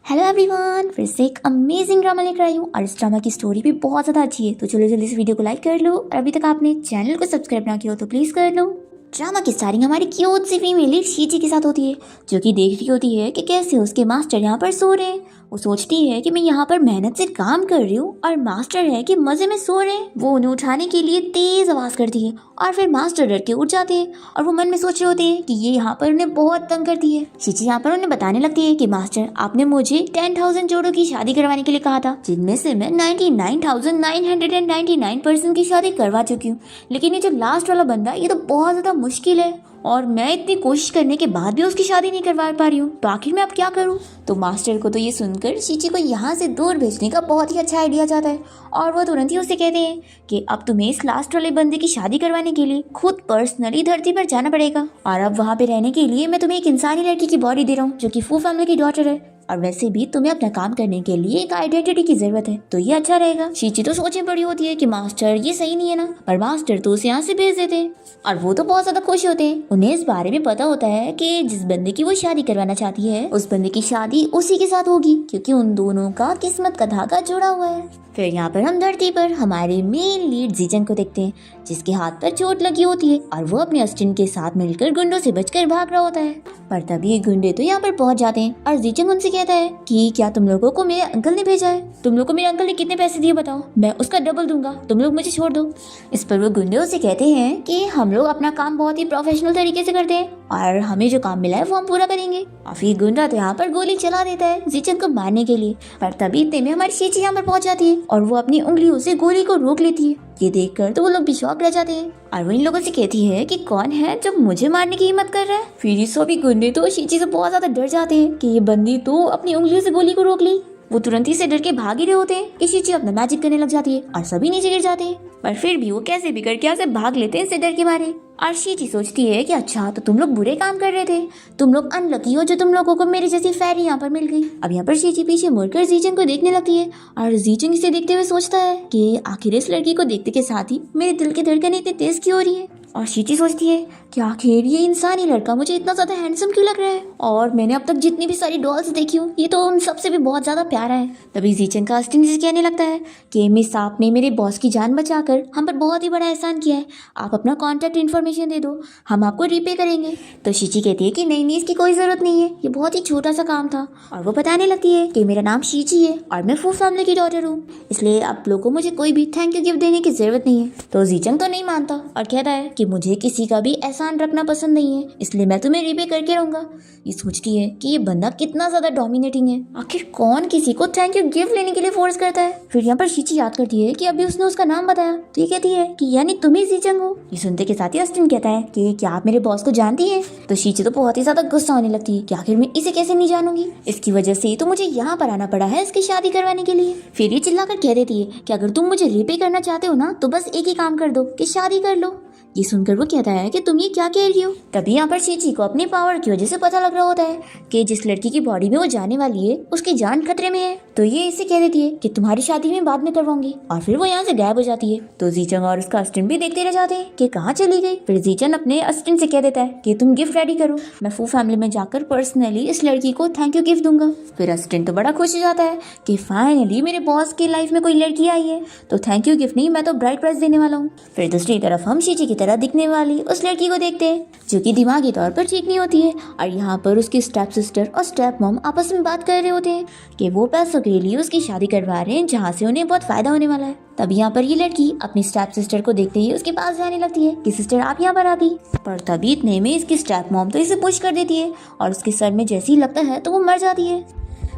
Hello everyone, फिर से एक अमेजिंग ड्रामा लेकर आई हूँ और इस ड्रामा की स्टोरी भी बहुत ज़्यादा अच्छी है। तो चलो जल्दी से वीडियो को लाइक कर लो और अभी तक आपने चैनल को सब्सक्राइब ना किया हो तो प्लीज़ कर लो। ड्रामा की स्टार्टिंग हमारी क्यूट सी फीमेल लीड शीची के साथ होती है, जो कि देख रही होती है कि कैसे उसके मास्टर यहाँ पर सो रहे हैं। वो सोचती है कि मैं यहाँ पर मेहनत से काम कर रही हूँ और मास्टर है कि मजे में सो रहे हैं। वो उन्हें उठाने के लिए तेज आवाज करती है और फिर मास्टर डर के उठ जाते हैं और वो मन में सोच रहे होते हैं कि ये यहाँ पर उन्हें बहुत तंग करती है। शीची यहाँ पर उन्हें बताने लगती है कि मास्टर, आपने मुझे 10,000 जोड़ों की शादी करवाने के लिए कहा था, जिनमें से मैं 99,999 पर्सन की शादी करवा चुकी हूँ, लेकिन ये जो लास्ट वाला बंदा ये तो बहुत ज्यादा मुश्किल है और मैं इतनी कोशिश करने के बाद भी उसकी शादी नहीं करवा पा रही हूँ, तो आखिर मैं अब क्या करूँ। तो मास्टर को तो ये सुनकर शीची को यहाँ से दूर भेजने का बहुत ही अच्छा आइडिया जाता है और वो तुरंत ही उसे कहते हैं कि अब तुम्हें इस लास्ट वाले बंदे की शादी करवाने के लिए खुद पर्सनली धरती पर जाना पड़ेगा और अब वहाँ पे रहने के लिए मैं तुम्हें एक इंसानी लड़की की बॉडी दे रहा हूँ, जो कि फू फैमिली की डॉटर है और वैसे भी तुम्हें अपना काम करने के लिए एक आइडेंटिटी की जरूरत है, तो ये अच्छा रहेगा। शीची तो सोचने पड़ी होती है कि मास्टर ये सही नहीं है ना, पर मास्टर तो उसे यहाँ से भेज देते हैं और वो तो बहुत ज्यादा खुश होते हैं। उन्हें इस बारे में पता होता है कि जिस बंदे की वो शादी करवाना चाहती है उस बंदे की शादी उसी के साथ होगी, क्योंकि उन दोनों का किस्मत का धागा जुड़ा हुआ है। फिर यहाँ पर हम धरती पर हमारे मेन लीड जीजन को देखते हैं, जिसके हाथ पर चोट लगी होती है और वो अपने अस्टिन के साथ मिलकर गुंडों से बचकर भाग रहा होता है। पर तभी ये गुंडे तो यहाँ पर पहुंच जाते हैं और जीजन उनसे कहता है कि क्या तुम लोगों को मेरे अंकल ने भेजा है? तुम लोगों को मेरे अंकल ने कितने पैसे दिए बताओ, मैं उसका डबल दूंगा, तुम लोग मुझे छोड़ दो। इस पर वो गुंडे उसे कहते हैं कि हम लोग अपना काम बहुत ही प्रोफेशनल तरीके से करते हैं और हमें जो काम मिला है वो हम पूरा करेंगे। और फिर गुंडा तो यहाँ पर गोली चला देता है जीजन को मारने के लिए, पर तभी इतने में हमारी शीची यहाँ पर पहुंच जाती है और वो अपनी उंगलियों से गोली को रोक लेती है। ये देखकर तो वो लोग भी शॉक रह जाते हैं और वो इन लोगों से कहती है कि कौन है जो मुझे मारने की हिम्मत कर रहा है। फिर ये सभी गुंडे तो शीची से बहुत ज्यादा डर जाते हैं कि ये बंदी तो अपनी उंगलियों से गोली को रोक ली। वो तुरंत ही से डर के भाग ही रहे होते हैं कि शीची अपना मैजिक करने लग जाती है और सभी नीचे गिर जाते हैं, पर फिर भी वो कैसे भी करके यहाँ से भाग लेते हैं इससे डर के मारे। और शीची सोचती है कि अच्छा तो तुम लोग बुरे काम कर रहे थे, तुम लोग अनलकी हो जो तुम लोगों को मेरी जैसी फैरी यहाँ पर मिल गई। अब यहाँ पर शीची पीछे मुड़कर जीजन को देखने लगती है और जीजन इसे देखते हुए सोचता है कि आखिर इस लड़की को देखते के साथ ही मेरे दिल की धड़कन इतनी तेज क्यों हो रही है। और शीची सोचती है कि आखिर ये इंसानी लड़का मुझे इतना ज्यादा हैंडसम क्यों लग रहा है और मैंने अब तक जितनी भी सारी डॉल्स देखी हूँ ये तो उन सबसे भी बहुत ज्यादा प्यारा है। तभी जीजन का अस्टिन से कहने लगता है कि मिस, आपने मेरे बॉस की जान बचाकर हम पर बहुत ही बड़ा एहसान किया है, आप अपना कॉन्टैक्ट इन्फॉर्मेशन दे दो, हम आपको रीपे करेंगे। तो शीची कहती है कि नहीं, इसकी कोई जरूरत नहीं है, ये बहुत ही छोटा सा काम था। और वो बताने लगती है कि मेरा नाम शीची है और मैं फू फैमिली की डॉटर हूँ, इसलिए आप लोगों को मुझे कोई भी थैंक यू गिफ्ट देने की जरूरत नहीं है। तो जीजन तो नहीं मानता और कहता है कि मुझे किसी का भी एहसान रखना पसंद नहीं है, इसलिए मैं तुम्हें रीपे करके रहूंगा। ये सोचती है कि ये बंदा कितना ज्यादा डोमिनेटिंग है, आखिर कौन किसी को थैंक यू गिफ्ट लेने के लिए फोर्स करता है। फिर यहाँ पर शीची याद करती है कि अभी उसने उसका नाम बताया, तो ये कहती है कि यानी तुम ही जीजन हो। ये सुनते के साथ ही अस्टिन कहता है कि क्या आप मेरे बॉस को जानती है? तो शीची तो बहुत ही ज्यादा गुस्सा होने लगती है कि आखिर मैं इसे कैसे नहीं जानूंगी, इसकी वजह से तो मुझे यहाँ पर आना पड़ा है इसकी शादी करवाने के लिए। फिर ये चिल्लाकर कह देती है कि अगर तुम मुझे रीपे करना चाहते हो ना तो बस एक ही काम कर दो कि शादी कर लो। ये सुनकर वो कहता है कि तुम ये क्या कह रही हो। तभी यहाँ पर शीची को अपनी पावर की वजह से पता लग रहा होता है कि जिस लड़की की बॉडी में वो जाने वाली है उसकी जान खतरे में है, तो ये इसे कह देती है कि तुम्हारी शादी में बाद में करवाऊंगी और फिर वो यहाँ से गायब हो जाती है। तो जीचन और उसका अस्टिन भी देखते रह जाते हैं कि कहाँ चली गई। फिर जीचन अपने अस्टिन से कह देता है कि तुम गिफ्ट रेडी करो, मैं फू फैमिली में जाकर पर्सनली इस लड़की को थैंक यू गिफ्ट दूंगा। फिर अस्टिन तो बड़ा खुश हो जाता है कि फाइनली मेरे बॉस की लाइफ में कोई लड़की आई है, तो थैंक यू गिफ्ट नहीं, मैं तो ब्राइड प्राइज देने वाला हूँ। फिर दूसरी तरफ हम शीची की तरह दिखने वाली उस लड़की को देखते हैं जो कि दिमागी तौर पर ठीक नहीं होती है और यहाँ पर उसकी स्टेप सिस्टर और स्टेप मॉम आपस में बात कर रहे होते हैं कि वो पैसों के लिए उसकी शादी करवा रहे हैं जहाँ से उन्हें बहुत फायदा होने वाला है। तभी यहाँ पर ये लड़की अपनी स्टेप सिस्टर को देखते ही उसके पास जाने लगती है कि सिस्टर आप यहाँ पर आ गई, पर तभी इतने में इसकी स्टेप मॉम तो इसे पुश कर देती है और उसके सर में जैसे ही लगता है तो वो मर जाती है।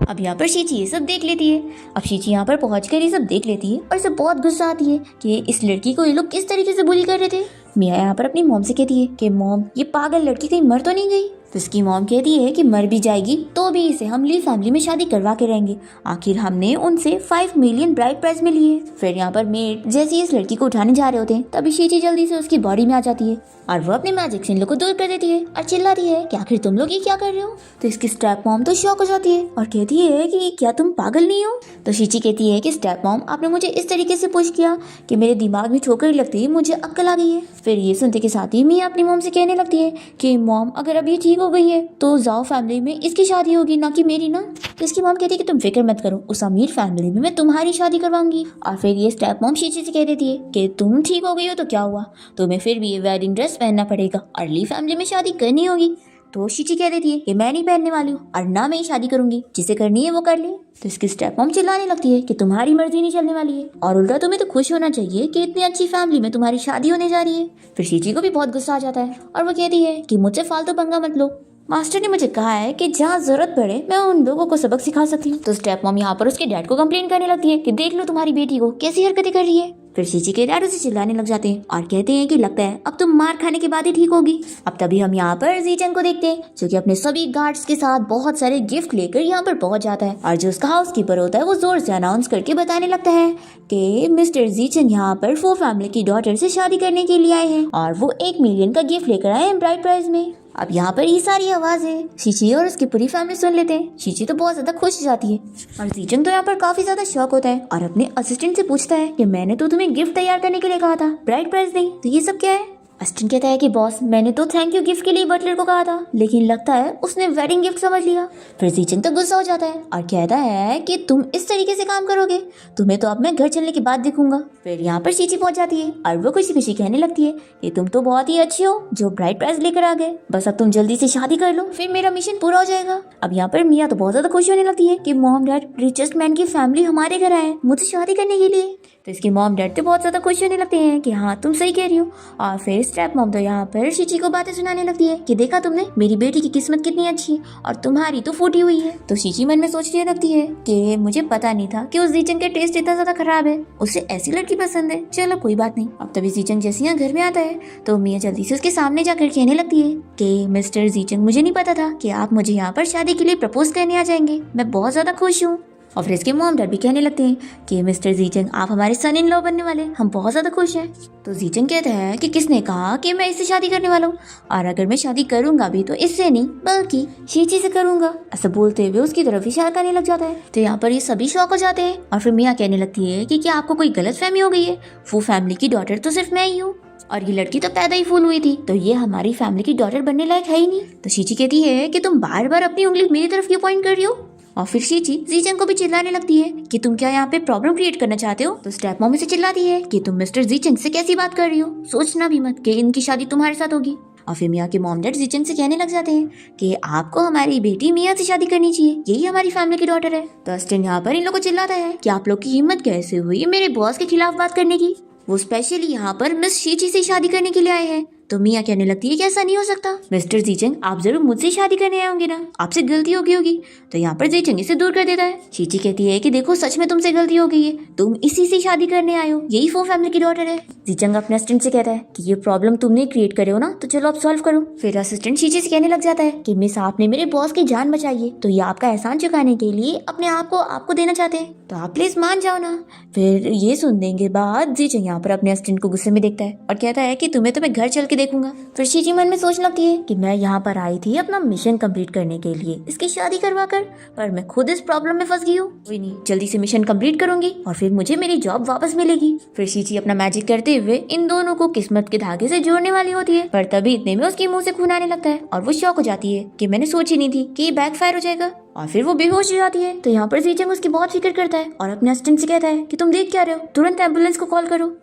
अब यहाँ पर शीची ये सब देख लेती है। अब शीची यहाँ पर पहुंचकर ये सब देख लेती है और इसे बहुत गुस्सा आती है कि इस लड़की को ये लोग किस तरीके से बुली कर रहे थे। मिया यहाँ पर अपनी मॉम से कहती है कि मॉम, ये पागल लड़की कहीं मर तो नहीं गई? तो इसकी मॉम कहती है कि मर भी जाएगी तो भी इसे हम ली फैमिली में शादी करवा के रहेंगे, आखिर हमने उनसे 5 मिलियन ब्राइड प्राइज में लिए। फिर यहाँ पर मेड जैसे इस लड़की को उठाने जा रहे होते हैं तभी शीची जल्दी से उसकी बॉडी में आ जाती है और वो अपने मैजिक से इन लोग को दूर कर देती है और चिल्लाती है कि आखिर तुम लोग ये क्या कर रहे हो। तो इसकी स्टेप मॉम तो शॉक हो जाती है और कहती है कि क्या तुम पागल नहीं हो। तो शीची कहती है कि स्टेप मॉम, आपने मुझे इस तरीके से पुश किया कि मेरे दिमाग में ठोकर लगती ही मुझे अक्ल आ गई है। फिर ये सुनते के साथ ही मिया अपनी मॉम से कहने लगती है कि मॉम, अगर अब ये ठीक हो गई है तो जाओ फैमिली में इसकी शादी होगी, ना कि मेरी ना। तो इसकी मॉम कहती है कि तुम फिक्र मत करो, उस अमीर फैमिली में मैं तुम्हारी शादी करवाऊंगी। और फिर ये स्टेप मॉम शीची से कह देती है कि तुम ठीक हो गई हो तो क्या हुआ, तुम्हें फिर भी ये वेडिंग ड्रेस पहनना पड़ेगा, अर्ली फैमिली में शादी करनी होगी। तो शीची कह देती है कि मैं नहीं पहनने वाली हूँ और ना मैं ही शादी करूंगी, जिसे करनी है वो कर ले। तो इसकी स्टेप मॉम चिल्लाने लगती है कि तुम्हारी मर्जी नहीं चलने वाली है और उल्टा तुम्हें तो खुश होना चाहिए कि इतनी अच्छी फैमिली में तुम्हारी शादी होने जा रही है। फिर शीची को भी बहुत गुस्सा आ जाता है और वो कहती है कि मुझसे फालतू पंगा मत लो, मास्टर ने मुझे कहा है कि जहाँ जरूरत पड़े मैं उन लोगों को सबक सिखा सकती हूँ। तो स्टेप मॉम यहाँ पर उसके डैड को कंप्लेन करने लगती है कि देख लो तुम्हारी बेटी को कैसी हरकतें कर रही है। फिर शीची के डैड उसे चिल्लाने लग जाते हैं और कहते हैं कि लगता है अब तुम मार खाने के बाद ही ठीक होगी। अब तभी हम यहाँ पर जीचन को देखते हैं जो कि अपने सभी गार्ड्स के साथ बहुत सारे गिफ्ट लेकर यहाँ पर पहुंच जाता है और जो उसका हाउस कीपर होता है वो जोर से अनाउंस करके बताने लगता है कि मिस्टर जीचन यहाँ पर फो फैमिली की डॉटर से शादी करने के लिए आए हैं और वो 1 मिलियन का गिफ्ट लेकर आए हैं ब्राइड प्राइज में। अब यहाँ पर ये सारी आवाजें शीची और उसकी पूरी फैमिली सुन लेते हैं। शीची तो बहुत ज्यादा खुश हो जाती है और जीचन तो यहाँ पर काफी ज्यादा शॉक होता है और अपने असिस्टेंट से पूछता है कि मैंने तो तुम्हें गिफ्ट तैयार करने के लिए कहा था, ब्राइड प्राइज नहीं, तो ये सब क्या है। असिस्टेंट कहता है कि बॉस, मैंने तो थैंक यू गिफ्ट के लिए बटलर को कहा था, लेकिन लगता है उसने वेडिंग गिफ्ट समझ लिया। फिर जीचन तो गुस्सा हो जाता है और कहता है कि तुम इस तरीके से काम करोगे, तुम्हें तो अब मैं घर चलने के बाद दिखूंगा। फिर यहाँ पर शीची पहुंच जाती है और वो खुशी खुशी कहने लगती है कि तुम तो बहुत ही अच्छे हो जो ब्राइड प्राइज लेकर आ गए, बस अब तुम जल्दी से शादी कर लो, फिर मेरा मिशन पूरा हो जाएगा। अब यहाँ पर मिया तो बहुत ज्यादा खुश होने लगती है कि मॉम डैड, रिचेस्ट मैन की फैमिली हमारे घर आए मुझसे शादी करने के लिए। तो इसके मॉम डैड तो बहुत ज्यादा खुश होने लगते हैं कि हाँ तुम सही कह रही हो। और फिर स्टेप मॉम तो यहाँ पर शीची को बातें सुनाने लगती है कि देखा तुमने, मेरी बेटी की किस्मत कितनी अच्छी और तुम्हारी तो फूटी हुई है। तो शीची मन में सोचने लगती है कि मुझे पता नहीं था कि उस जीचन का टेस्ट इतना ज्यादा खराब है, उसे ऐसी लड़की पसंद है, चलो कोई बात नहीं। अब तभी जीचन जैसे यहाँ घर में आता है तो मिया जल्दी से उसके सामने जाकर कहने लगती है कि मिस्टर जीचन, मुझे नहीं पता था कि आप मुझे यहाँ पर शादी के लिए प्रपोज करने आ जाएंगे, मैं बहुत ज्यादा खुश हूँ। और फिर इसके मॉम डैड भी कहने लगते हैं कि मिस्टर जीचन, आप हमारे सन इन लॉ बनने वाले, हम बहुत ज्यादा खुश हैं। तो जीचन कहता है कि किसने कहा कि मैं इससे शादी करने वाला हूँ, और अगर मैं शादी करूंगा भी तो इससे नहीं बल्कि शीची से करूंगा। ऐसा बोलते हुए उसकी तरफ इशारा करने लग जाता है। तो यहाँ पर ये सभी शॉक हो जाते हैं और फिर मिया कहने लगती है कि क्या आपको कोई गलतफहमी हो गई है, वो फैमिली की डॉटर तो सिर्फ मैं ही हूँ और ये लड़की तो पैदा ही फूल हुई थी, तो ये हमारी फैमिली की डॉटर बनने लायक है ही नहीं। तो शीची कहती है कि तुम बार बार अपनी उंगली मेरी तरफ क्यों पॉइंट कर रही हो। और फिर शीची जीचन को भी चिल्लाने लगती है कि तुम क्या यहाँ पे प्रॉब्लम क्रिएट करना चाहते हो। तो स्टेप मॉम से चिल्लाती है कि तुम मिस्टर जीचन से कैसी बात कर रही हो, सोचना भी मत कि इनकी शादी तुम्हारे साथ होगी। और फिर मिया के मॉम डैड जीचन से कहने लग जाते हैं कि आपको हमारी बेटी मिया से शादी करनी चाहिए, यही हमारी फैमिली की डॉटर है। तो अस्टन यहाँ पर इन लोगों को चिल्लाता है कि आप लोग की हिम्मत कैसे हुई मेरे बॉस के खिलाफ बात करने की, वो स्पेशली यहाँ पर मिस शीची से शादी करने के लिए आए हैं। तो मिया कहने लगती है कि ऐसा नहीं हो सकता, मिस्टर जीचंग आप जरूर मुझसे शादी करने आए होंगे ना, आपसे गलती हो गई होगी। तो यहाँ पर जीचंग इसे दूर कर देता है। शीची कहती है कि देखो सच में तुमसे गलती हो गई है, तुम इसी से शादी करने आए हो, यही फो फैमिली की डॉटर है। जीचंग अपने असिस्टेंट से कहता है कि ये प्रॉब्लम तुमने क्रिएट करे हो ना, तो चलो आप सॉल्व करो। फिर असिस्टेंट शीची से कहने लग जाता है कि मिस आपने मेरे बॉस की जान बचाई है, तो ये आपका एहसान चुकाने के लिए अपने आप को आपको देना चाहते हैं, तो आप प्लीज मान जाओ ना। फिर ये सुनने के बाद जीचंग यहाँ पर अपने असिस्टेंट को गुस्से में देखता है और कहता है कि तुम्हें तो मैं घर चल के देखूंगा। फिर शीची मन में सोचने लगती है कि मैं यहाँ पर आई थी अपना मिशन कंप्लीट करने के लिए, इसकी शादी करवा कर, पर मैं खुद इस प्रॉब्लम में फंस गई हूँ। कोई नहीं, जल्दी से मिशन कंप्लीट करूंगी और फिर मुझे मेरी जॉब वापस मिलेगी। फिर शीची अपना मैजिक करते हुए इन दोनों को किस्मत के धागे से जोड़ने वाली होती है, पर तभी इतने में उसके मुंह से खून आने लगता है और वो शॉक हो जाती है कि मैंने सोची नहीं थी कि ये बैकफायर हो जाएगा, और फिर वो बेहोश हो जाती है। तो यहाँ पर जीचंग उसकी बहुत फिक्र करता है और अपने असिस्टेंट से कहता है कि तुम देख क्या रहे हो, तुरंत एम्बुलेंस को कॉल करो।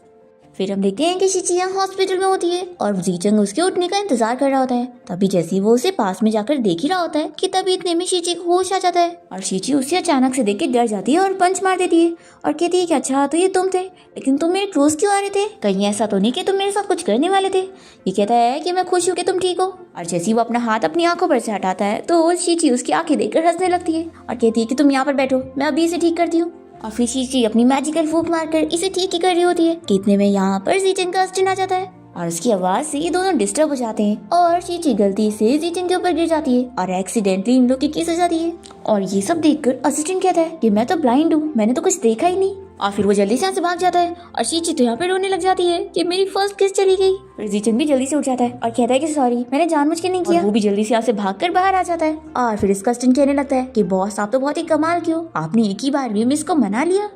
फिर हम देखते हैं कि शीची यहाँ हॉस्पिटल में होती है और जीचंग उसके उठने का इंतजार कर रहा होता है। तभी जैसे ही वो उसे पास में जाकर देख ही रहा होता है कि तभी इतने में शीची को होश आ जाता है और शीची उसे अचानक से देख के डर जाती है और पंच मार देती है और कहती है कि अच्छा तो ये तुम थे, लेकिन तुम मेरे क्लोज क्यों आ रहे थे, कहीं ऐसा तो नहीं कि तुम मेरे साथ कुछ करने वाले थे। ये कहता है कि मैं खुश हूँ कि तुम ठीक हो, और जैसे ही वो अपना हाथ अपनी आंखों पर से हटाता है तो शीची उसकी आंखें देखकर हंसने लगती है और कहती है कि तुम यहाँ पर बैठो, मैं अभी इसे ठीक करती हूँ। और फिर शीची अपनी मैजिकल फूंक मारकर इसे ठीक ही कर रही होती है कि इतने में यहाँ पर जीचंग का असिस्टेंट आ जाता है और उसकी आवाज से ये दोनों डिस्टर्ब हो जाते हैं और शीची गलती से जीचंग के ऊपर गिर जाती है और एक्सीडेंटली इन लोग की किस हो जाती है। और ये सब देखकर असिस्टेंट कहता है कि मैं तो ब्लाइंड हूँ, मैंने तो कुछ देखा ही नहीं। और फिर वो जल्दी से यहाँ से भाग जाता है और शीची तो यहाँ पे रोने लग जाती है कि मेरी फर्स्ट किस चली गई। फिर जीचन भी जल्दी से उठ जाता है और कहता है कि सॉरी, मैंने जानबूझ के नहीं किया। वो भी जल्दी से यहाँ से भागकर बाहर आ जाता है और फिर इसका असिस्टेंट कहने लगता है कि बॉस आप तो बहुत ही कमाल की हो, आपने एक ही बार में मिस को मना लिया,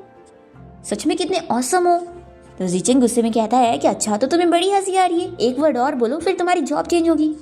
सच में कितने ऑसम हो। तो जीचन गुस्से में कहता है कि अच्छा तो तुम्हें बड़ी हंसी आ रही है, एक वर्ड और बोलो फिर तुम्हारी जॉब चेंज होगी।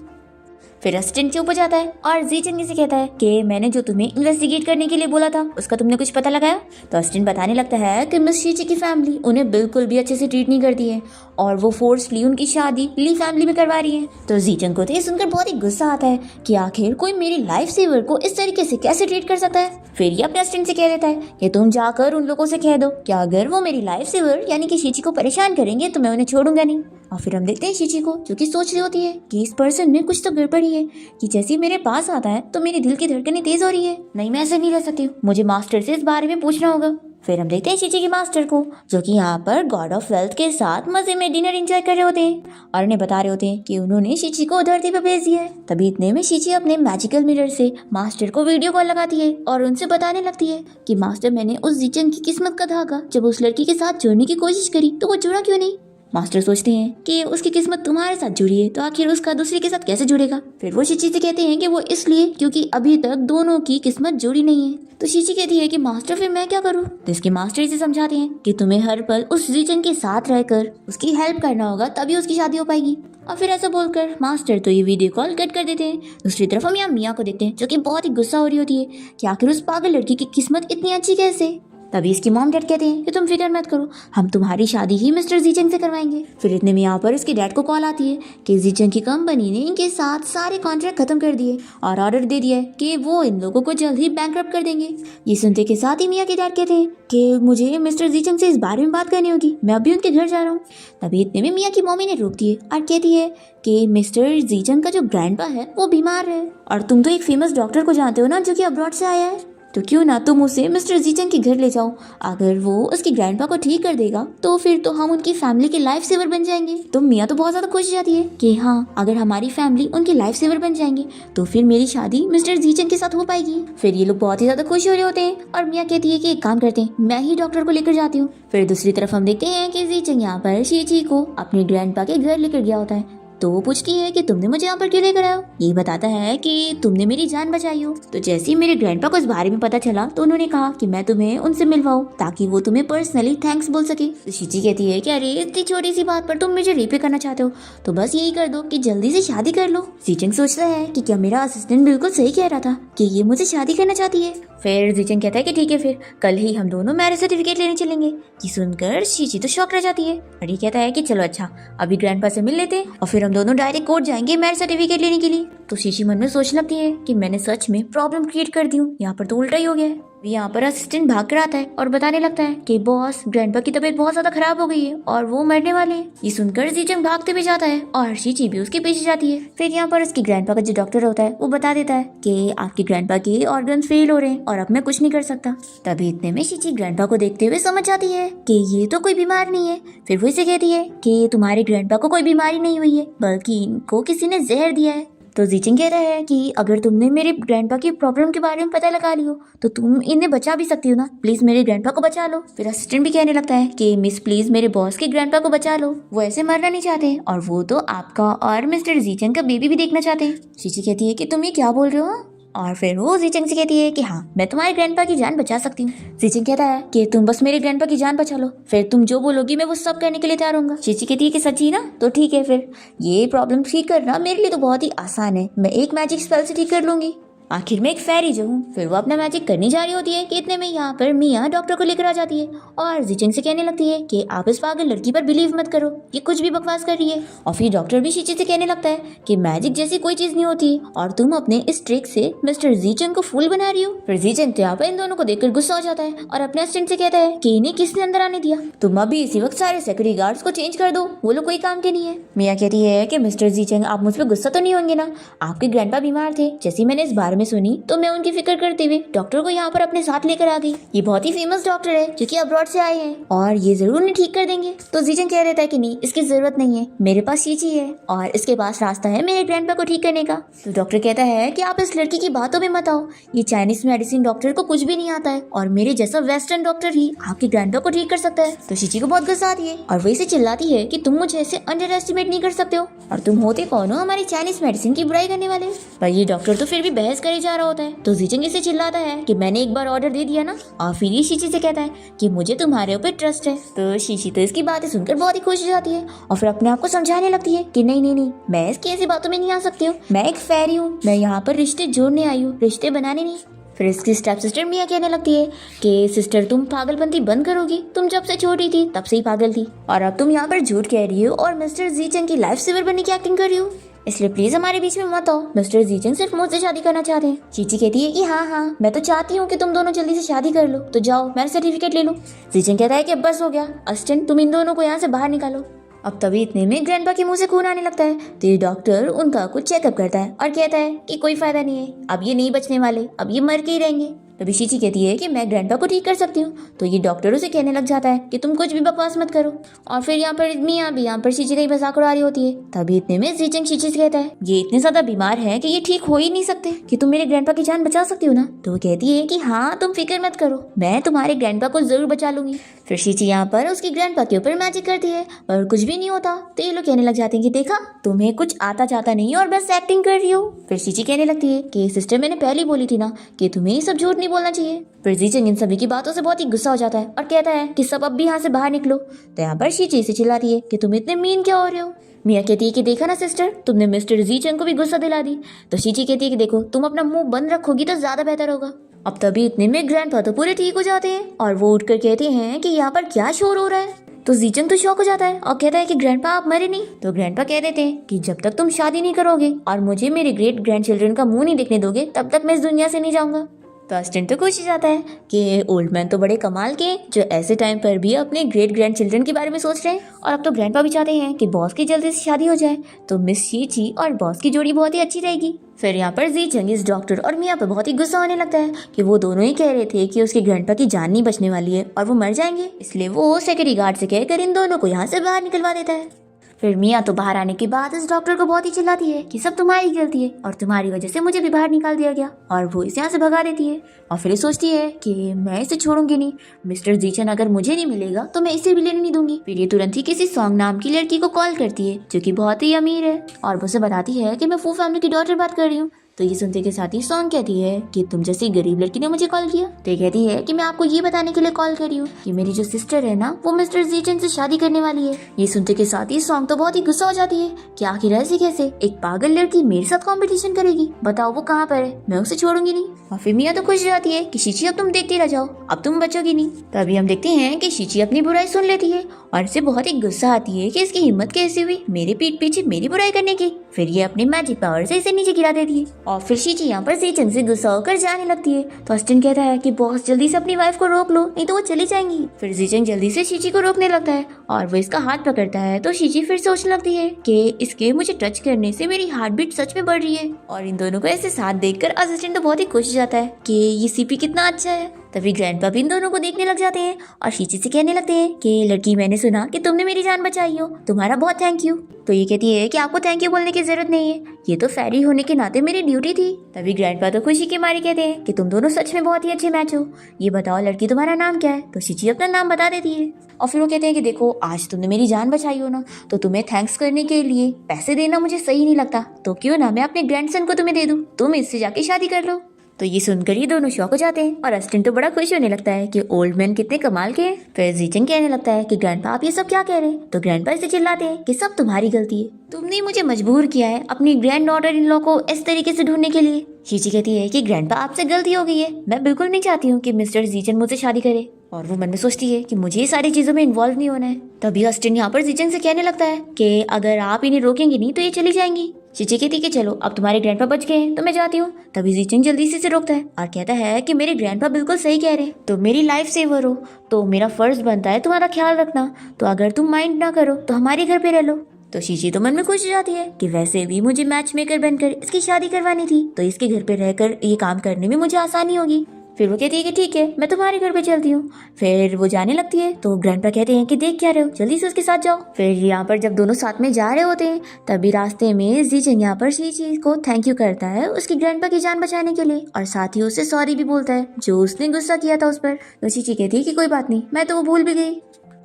फिर असिस्टेंट चुप हो जाता है और जीचन से कहता है कि मैंने जो तुम्हें इन्वेस्टिगेट करने के लिए बोला था उसका तुमने कुछ पता लगाया। तो असिस्टेंट बताने लगता है कि मिस शीची की फैमिली उन्हें बिल्कुल भी अच्छे से ट्रीट नहीं करती है और वो फोर्सली उनकी शादी ली फैमिली में करवा रही है। तो जीचन को तो ये सुनकर बहुत ही गुस्सा आता है कि आखिर कोई मेरी लाइफ सेवर को इस तरीके से कैसे ट्रीट कर सकता है। फिर ये अपने असिस्टेंट से कह देता है कि तुम जाकर उन लोगों से कह दो कि अगर वो मेरी लाइफ सेवर यानी कि शीची को परेशान करेंगे तो मैं उन्हें छोड़ूंगा नहीं। और फिर हम देखते हैं शीची को जो कि सोच रही होती है कि इस पर्सन में कुछ तो गड़बड़ी है कि जैसे ही मेरे पास आता है तो मेरे दिल की धड़कनें तेज हो रही है। नहीं, मैं ऐसे नहीं रह सकती हूँ, मुझे मास्टर से इस बारे में पूछना होगा। फिर हम देखते हैं शीची के मास्टर को जो कि यहाँ पर गॉड ऑफ वेल्थ के साथ मजे में डिनर एंजॉय कर रहे होते हैं और उन्हें बता रहे होते हैं कि उन्होंने शीची को धरती पर भेज दिया है। तभी इतने में शीची अपने मैजिकल मिरर से मास्टर को वीडियो कॉल लगाती है और उनसे बताने लगती है कि मास्टर, मैंने उस जीचन की किस्मत का धागा जब उस लड़की के साथ जोड़ने की कोशिश करी तो वो जुड़ा क्यों नहीं। मास्टर सोचते हैं कि उसकी किस्मत तुम्हारे साथ जुड़ी है तो आखिर उसका दूसरे के साथ कैसे जुड़ेगा। फिर वो शीची से कहते हैं कि वो इसलिए क्योंकि अभी तक दोनों की किस्मत जुड़ी नहीं है। तो शीची कहती है कि मास्टर फिर मैं क्या करूँ। तो इसके मास्टर इसे समझाते हैं कि तुम्हें हर पल उस जीचन के साथ रहकर उसकी हेल्प करना होगा तभी उसकी शादी हो पाएगी। और फिर ऐसा बोलकर मास्टर तो ये वीडियो कॉल कट कर देते हैं। दूसरी तरफ हम यहाँ मिया को देखते हैं जो कि बहुत ही गुस्सा हो रही होती है कि आखिर उस पागल लड़की की किस्मत इतनी अच्छी कैसे। तभी इसकी मॉम डैड कहते हैं कि तुम फिक्र मत करो, हम तुम्हारी शादी ही मिस्टर जीचंग से करवाएंगे। फिर इतने में यहाँ पर इसके डैड को कॉल आती है कि जीचंग की कंपनी ने इनके साथ सारे कॉन्ट्रैक्ट खत्म कर दिए और ऑर्डर दे दिया है कि वो इन लोगों को जल्द ही बैंकरप्ट कर देंगे। ये सुनते के साथ ही मिया के डैड कहते हैं कि मुझे मिस्टर जीचंग से इस बारे में बात करनी होगी, मैं अभी उनके घर जा रहा हूँ। तभी इतने में मिया की मम्मी ने रोक दी है और कहती है कि मिस्टर जीचंग का जो ग्रैंडपा है वो बीमार है और तुम तो एक फेमस डॉक्टर को जानते हो ना जो कि अब्रॉड से आया है, तो क्यों ना तुम उसे मिस्टर जीचंग के घर ले जाओ। अगर वो उसकी ग्रैंडपा को ठीक कर देगा तो फिर तो हम उनकी फैमिली के लाइफ सेवर बन जाएंगे। तो मिया तो बहुत ज्यादा खुश हो जाती है कि हाँ, अगर हमारी फैमिली उनकी लाइफ सेवर बन जाएंगे तो फिर मेरी शादी मिस्टर जीचंग के साथ हो पाएगी। फिर ये लोग बहुत ही ज्यादा खुश हो रहे होते हैं और मिया कहती है कि एक काम करते हैं, मैं ही डॉक्टर को लेकर जाती हूँ। फिर दूसरी तरफ हम देखते हैं कि जीचंग यहाँ पर शीची को अपने ग्रैंडपा के घर लेकर गया होता है। तो वो पूछती है कि तुमने मुझे यहाँ पर क्यों लेकर आए। यही बताता है कि तुमने मेरी जान बचाई हो। तो जैसे ही मेरे ग्रैंडपा को इस बारे में पता चला तो उन्होंने कहा कि मैं तुम्हें उनसे मिलवाऊं ताकि वो तुम्हें पर्सनली थैंक्स बोल सके। तो शीची कहती है कि अरे इतनी छोटी सी बात पर तुम मुझे रेप करना चाहते हो तो बस यही कर दो कि जल्दी से शादी कर लो। जीचंग सोचता है कि क्या मेरा असिस्टेंट बिल्कुल सही कह रहा था कि ये मुझे शादी करना चाहती है। फिर जीचंग कहता है कि ठीक है, फिर कल ही हम दोनों मैरिज सर्टिफिकेट लेने चलेंगे। ये सुनकर शीची तो शॉक रह जाती है और ये कहता है कि चलो अच्छा, अभी ग्रैंडपा से मिल लेते हैं और फिर हम दोनों डायरेक्ट कोर्ट जाएंगे मैरिज सर्टिफिकेट लेने के लिए। तो शीची मन में सोचने लगती है कि मैंने सच में प्रॉब्लम क्रिएट कर दी हूँ, यहाँ पर तो उल्टा ही हो गया है। यहाँ पर असिस्टेंट भाग कर आता है और बताने लगता है कि बॉस, ग्रैंडपा की तबीयत बहुत ज्यादा खराब हो गई है और वो मरने वाले हैं। ये सुनकर जीचंग भागते भी जाता है और शीची भी उसके पीछे जाती है। फिर यहाँ पर उसकी ग्रैंडपा का जो डॉक्टर होता है वो बता देता है कि आपके ग्रैंडपा के ऑर्गन्स फेल हो रहे हैं और अब मैं कुछ नहीं कर सकता। तभी इतने में शीची ग्रैंडपा को देखते हुए समझ जाती है कि ये तो कोई बीमार नहीं है। फिर वो इसे कहती है कि तुम्हारे ग्रैंडपा को कोई बीमारी नहीं हुई है बल्कि इनको किसी ने जहर दिया है। तो जीचंग कह रहा है कि अगर तुमने मेरे ग्रैंडपा की प्रॉब्लम के बारे में पता लगा लियो तो तुम इन्हें बचा भी सकती हो ना, प्लीज मेरे ग्रैंडपा को बचा लो। फिर असिस्टेंट भी कहने लगता है कि मिस प्लीज मेरे बॉस के ग्रैंडपा को बचा लो, वो ऐसे मरना नहीं चाहते और वो तो आपका और मिस्टर जीचंग का बेबी भी देखना चाहते हैं। शीची कहती है कि तुम ये क्या बोल रहे हो। और फिर वो जीचंग से कहती है कि हाँ, मैं तुम्हारे ग्रैंडपा की जान बचा सकती हूँ। जीचंग कहता है कि तुम बस मेरे ग्रैंडपा की जान बचा लो, फिर तुम जो बोलोगी मैं वो सब करने के लिए तैयार होऊंगा। शीची कहती है कि सच्ची ना, तो ठीक है, फिर ये प्रॉब्लम ठीक करना मेरे लिए तो बहुत ही आसान है, मैं एक मैजिक स्पेल से ठीक कर लूंगी। आखिर में एक फेरी जो हूँ। फिर वो अपना मैजिक करनी जा रही होती है कि इतने में यहाँ पर मिया डॉक्टर को लेकर आ जाती है और जीचंग से कहने लगती है कि आप इस पागल लड़की पर बिलीव मत करो, ये कुछ भी बकवास कर रही है। और फिर डॉक्टर भी शीची से कहने लगता है कि मैजिक जैसी कोई चीज नहीं होती और तुम अपने इस ट्रिक से मिस्टर जीचंग को फूल बना रही हो। फिर जीचंग तो यहाँ पर इन दोनों को देखकर गुस्सा हो जाता है और अपने असिस्टेंट से कहता है कि इन्हें किसने अंदर आने दिया, तुम अभी इसी वक्त सारे सिक्योरिटी गार्ड्स को चेंज कर दो, वो लोग कोई काम के नहीं है। मिया कहती है कि मिस्टर जीचंग आप मुझ पर गुस्सा तो नहीं होंगे ना, आपके ग्रैंडपा बीमार थे, जैसे मैंने इस बारे में सुनी तो मैं उनकी फिक्र करते हुए डॉक्टर को यहाँ पर अपने साथ लेकर आ गई। ये बहुत ही फेमस डॉक्टर है जो कि अब्रॉड से आए हैं और ये जरूर उन्हें ठीक कर देंगे। तो जीजन कह देता है कि नहीं, इसकी जरूरत नहीं है, मेरे पास चीची है और इसके पास रास्ता है मेरे ग्रैंडपा को ठीक करने का। तो डॉक्टर कहता है कि आप इस लड़की की बातों में मत आओ, ये चाइनीज मेडिसिन डॉक्टर को कुछ भी नहीं आता है और मेरे जैसा वेस्टर्न डॉक्टर ही आपके ग्रैंडपा को ठीक कर सकता है। तो चीची को बहुत गुस्सा आती है और वैसे चिल्लाती है कि तुम मुझे ऐसे अंडर एस्टिमेट नहीं कर सकते हो और तुम होते कौन हो हमारी चाइनीज मेडिसिन की बुराई करने वाले। पर ये डॉक्टर तो फिर भी बहस करे जा रहा होता है। तो जीजन इसे चिल्लाता है कि मैंने एक बार ऑर्डर दे दिया ना। और फिर ये शीची से कहता है कि मुझे तुम्हारे ऊपर ट्रस्ट है। तो शीची तो इसकी बातें सुनकर बहुत ही खुश हो जाती है और फिर अपने आप को समझाने लगती है कि नहीं नहीं नहीं, मैं इसकी ऐसी बातों में नहीं आ सकती हूँ, मैं एक फेरी हूँ, मैं यहाँ पर रिश्ते जोड़ने आई हूँ, रिश्ते बनाने नहीं। फिर इसकी स्टेप सिस्टर मिया कहने लगती है कि सिस्टर तुम पागलपंती बंद करोगी, तुम जब से छोटी थी तब से ही पागल थी और अब तुम यहाँ पर झूठ कह रही हो और मिस्टर जीचन की लाइफ सेवर बनने की एक्टिंग कर रही हो, इसलिए प्लीज हमारे बीच में मत आओ। मिस्टर जीचन सिर्फ मुझसे शादी करना चाहते हैं। चीची कहती है कि हाँ, मैं तो चाहती हूँ कि तुम दोनों जल्दी से शादी कर लो, तो जाओ मेरा सर्टिफिकेट ले लो। जीचन कहता है कि बस हो गया, असिस्टेंट तुम इन दोनों को यहाँ से बाहर निकालो। अब तभी इतने में ग्रैंडपा के मुंह से खून आने लगता है। तो ये डॉक्टर उनका कुछ चेकअप करता है और कहता है कि कोई फायदा नहीं है, अब ये नहीं बचने वाले, अब ये मर के ही रहेंगे। तभी शीची कहती है कि मैं ग्रैंडपा को ठीक कर सकती हूँ। तो ये डॉक्टर उसे कहने लग जाता है कि तुम कुछ भी बकवास मत करो। और फिर यहाँ पर मियाँ भी यहाँ पर शीची का ही मजाक उड़ा रही होती है। तभी इतने में जीचंग शीची से कहता है ये इतने ज्यादा बीमार है कि ये ठीक हो ही नहीं सकते, कि तुम मेरे ग्रैंडपा की जान बचा सकती हो ना। तो वो कहती है कि हाँ तुम फिक्र मत करो, मैं तुम्हारे ग्रैंडपा को जरूर बचा लूंगी। फिर शीची यहाँ पर उसकी ग्रैंडपा के ऊपर मैजिक करती है पर कुछ भी नहीं होता। तो ये लोग कहने लग जाते हैं कि देखा, तुम्हें कुछ आता जाता नहीं और बस एक्टिंग कर रही हो। फिर शीची कहने लगती है कि सिस्टर मैंने पहले बोली थी ना कि तुम्हें ये सब झूठ नहीं बोलना चाहिए। फिर जीचंग इन सभी की बातों से बहुत ही गुस्सा हो जाता है और कहता है कि सब अब भी यहाँ से बाहर निकलो। तो यहाँ पर शीची से चिल्लाती है कि तुम इतने मीन क्या हो रहे हो। मिया कहती है कि देखा ना सिस्टर, तुमने मिस्टर जीचंग को भी गुस्सा दिला दी। तो शीची कहती है कि देखो तुम अपना मुंह बंद रखोगी तो ज्यादा बेहतर होगा। अब तभी इतने में ग्रैंडपा तो पूरे ठीक हो जाते हैं और वो उठकर कहते हैं कि यहाँ पर क्या शोर हो रहा है। तो जीचंग तो शॉक हो जाता है और कहता है कि ग्रैंडपा आप मरे नहीं। तो ग्रैंडपा कह देते हैं कि जब तक तुम शादी नहीं करोगे और मुझे मेरे ग्रेट ग्रैंड चिल्ड्रन का मुंह नहीं देखने दोगे तब तक मैं इस दुनिया से नहीं जाऊंगा। तो अस्टेंट तो खुश हो जाता है कि ओल्ड मैन तो बड़े कमाल के जो ऐसे टाइम पर भी अपने ग्रेट ग्रैंड चिल्ड्रन के बारे में सोच रहे हैं। और अब तो ग्रैंडपा भी चाहते हैं कि बॉस की जल्दी से शादी हो जाए, तो मिस शीची और बॉस की जोड़ी बहुत ही अच्छी रहेगी। फिर यहाँ पर जीचंग इस डॉक्टर और मिया पर बहुत ही गुस्सा होने लगता है कि वो दोनों ही कह रहे थे कि उसके ग्रैंडपा की जान नहीं बचने वाली है और वो मर जाएंगे, इसलिए वो सिक्योरिटी गार्ड से कहकर इन दोनों को यहाँ से बाहर निकलवा देता है। फिर मिया तो बाहर आने के बाद इस डॉक्टर को बहुत ही चिल्लाती है कि सब तुम्हारी गलती है और तुम्हारी वजह से मुझे भी बाहर निकाल दिया गया, और वो इसे यहाँ से भगा देती है। और फिर सोचती है कि मैं इसे छोड़ूंगी नहीं, मिस्टर जीचन अगर मुझे नहीं मिलेगा तो मैं इसे भी लेने नहीं दूंगी। फिर ये तुरंत ही किसी सॉन्ग नाम की लड़की को कॉल करती है जो कि बहुत ही अमीर है और वो उसे बताती है कि मैं फू फैमिली की डॉटर बात कर रही हूँ। तो ये सुनते के साथ ही सॉन्ग कहती है कि तुम जैसी गरीब लड़की ने मुझे कॉल किया। तो ये कहती है कि मैं आपको ये बताने के लिए कॉल कर रही हूँ कि मेरी जो सिस्टर है ना वो मिस्टर जीचन से शादी करने वाली है। ये सुनते के साथ ही सॉन्ग तो बहुत ही गुस्सा हो जाती है कि आखिर ऐसे कैसे एक पागल लड़की मेरे साथ कंपटीशन करेगी, बताओ वो कहाँ पर है, मैं उसे छोड़ूंगी नहीं। और फिर मिया तो खुश हो जाती है कि शीची अब तुम देखती रह जाओ, अब तुम बचोगी नहीं। तभी हम देखते हैं कि शीची अपनी बुराई सुन लेती है और इसे बहुत ही गुस्सा आती है कि इसकी हिम्मत कैसे हुई मेरे पीठ पीछे मेरी बुराई करने की। फिर ये अपने मैजिक पावर से इसे नीचे गिरा देती है और फिर शीची यहाँ पर जीचन से गुस्सा होकर जाने लगती है। तो अस्टिन कहता है कि बॉस जल्दी से अपनी वाइफ को रोक लो, नहीं तो वो चली जाएंगी। फिर जीचन जल्दी से शीची को रोकने लगता है और वो इसका हाथ पकड़ता है। तो शीची फिर सोचने लगती है कि इसके मुझे टच करने से मेरी हार्ट बीट सच में बढ़ रही है। और इन दोनों को ऐसे साथ देखकर असिस्टेंट तो बहुत ही खुश हो जाता है कि ये सीपी कितना अच्छा है। तभी ग्रैंडपा भी इन दोनों को देखने लग जाते हैं और शीची से कहने लगते हैं कि लड़की मैंने सुना कि तुमने मेरी जान बचाई हो, तुम्हारा बहुत थैंक यू। तो ये कहती है कि आपको थैंक यू बोलने की जरूरत नहीं है, ये तो फेरी होने के नाते मेरी ड्यूटी थी। तभी ग्रैंडपा तो खुशी के मारे कहते हैं कि तुम दोनों सच में बहुत ही अच्छे मैच हो। ये बताओ लड़की तुम्हारा नाम क्या है। तो शीची अपना नाम बता देती है और फिर वो कहते हैं कि देखो आज तुमने मेरी जान बचाई हो ना, तो तुम्हें थैंक्स करने के लिए पैसे देना मुझे सही नहीं लगता, तो क्यों ना मैं अपने ग्रैंडसन को तुम्हें दे दूं, तुम इससे जाके शादी कर लो। तो ये सुनकर ये दोनों शॉक हो जाते हैं और अस्टिन तो बड़ा खुश होने लगता है कि ओल्ड मैन कितने कमाल के हैं। फिर जीचंग कहने लगता है कि ग्रैंडपा आप ये सब क्या कह रहे हैं। तो ग्रैंडपा इसे चिल्लाते हैं कि सब तुम्हारी गलती है, तुमने मुझे मजबूर किया है अपनी ग्रैंड डॉटर इन लॉ को इस तरीके से ढूंढने के लिए। शीची कहती है कि ग्रैंडपा आपसे गलती हो गई है, मैं बिल्कुल नहीं चाहती हूँ कि मिस्टर जीचन मुझसे शादी करे। और वो मन में सोचती है कि मुझे ये सारी चीजों में इन्वॉल्व नहीं होना है। तभी अस्टिन यहाँ पर जीचन से कहने लगता है कि अगर आप इन्हें रोकेंगे नहीं तो ये चली जाएंगी। शीची कहती है कि चलो अब तुम्हारे ग्रैंडपा बच गए हैं तो मैं जाती हूँ। तभी जीचन जल्दी से इसे रोकता है और कहता है कि मेरे ग्रैंडपा बिल्कुल सही कह रहे हैं, तो मेरी लाइफ सेवर हो तो मेरा फर्ज बनता है तुम्हारा ख्याल रखना, तो अगर तुम माइंड ना करो तो हमारे घर पे रह लो। तो शीशी तो मन में खुश हो जाती है कि वैसे भी मुझे मैच मेकर बनकर इसकी शादी करवानी थी, तो इसके घर पे रहकर ये काम करने में मुझे आसानी होगी। फिर वो कहती है कि ठीक है, मैं तुम्हारे घर पे चलती हूँ। फिर वो जाने लगती है तो ग्रैंडपा कहते हैं कि देख क्या रहे हो, जल्दी से उसके साथ जाओ। फिर यहाँ पर जब दोनों साथ में जा रहे होते हैं तभी रास्ते में जीचेंग यहाँ पर शीची को थैंक यू करता है उसकी ग्रैंडपा की जान बचाने के लिए, और साथ ही उसे सॉरी भी बोलता है जो उसने गुस्सा किया था उस पर। तो शीची कहती है कि कोई बात नहीं, मैं तो वो भूल भी गई।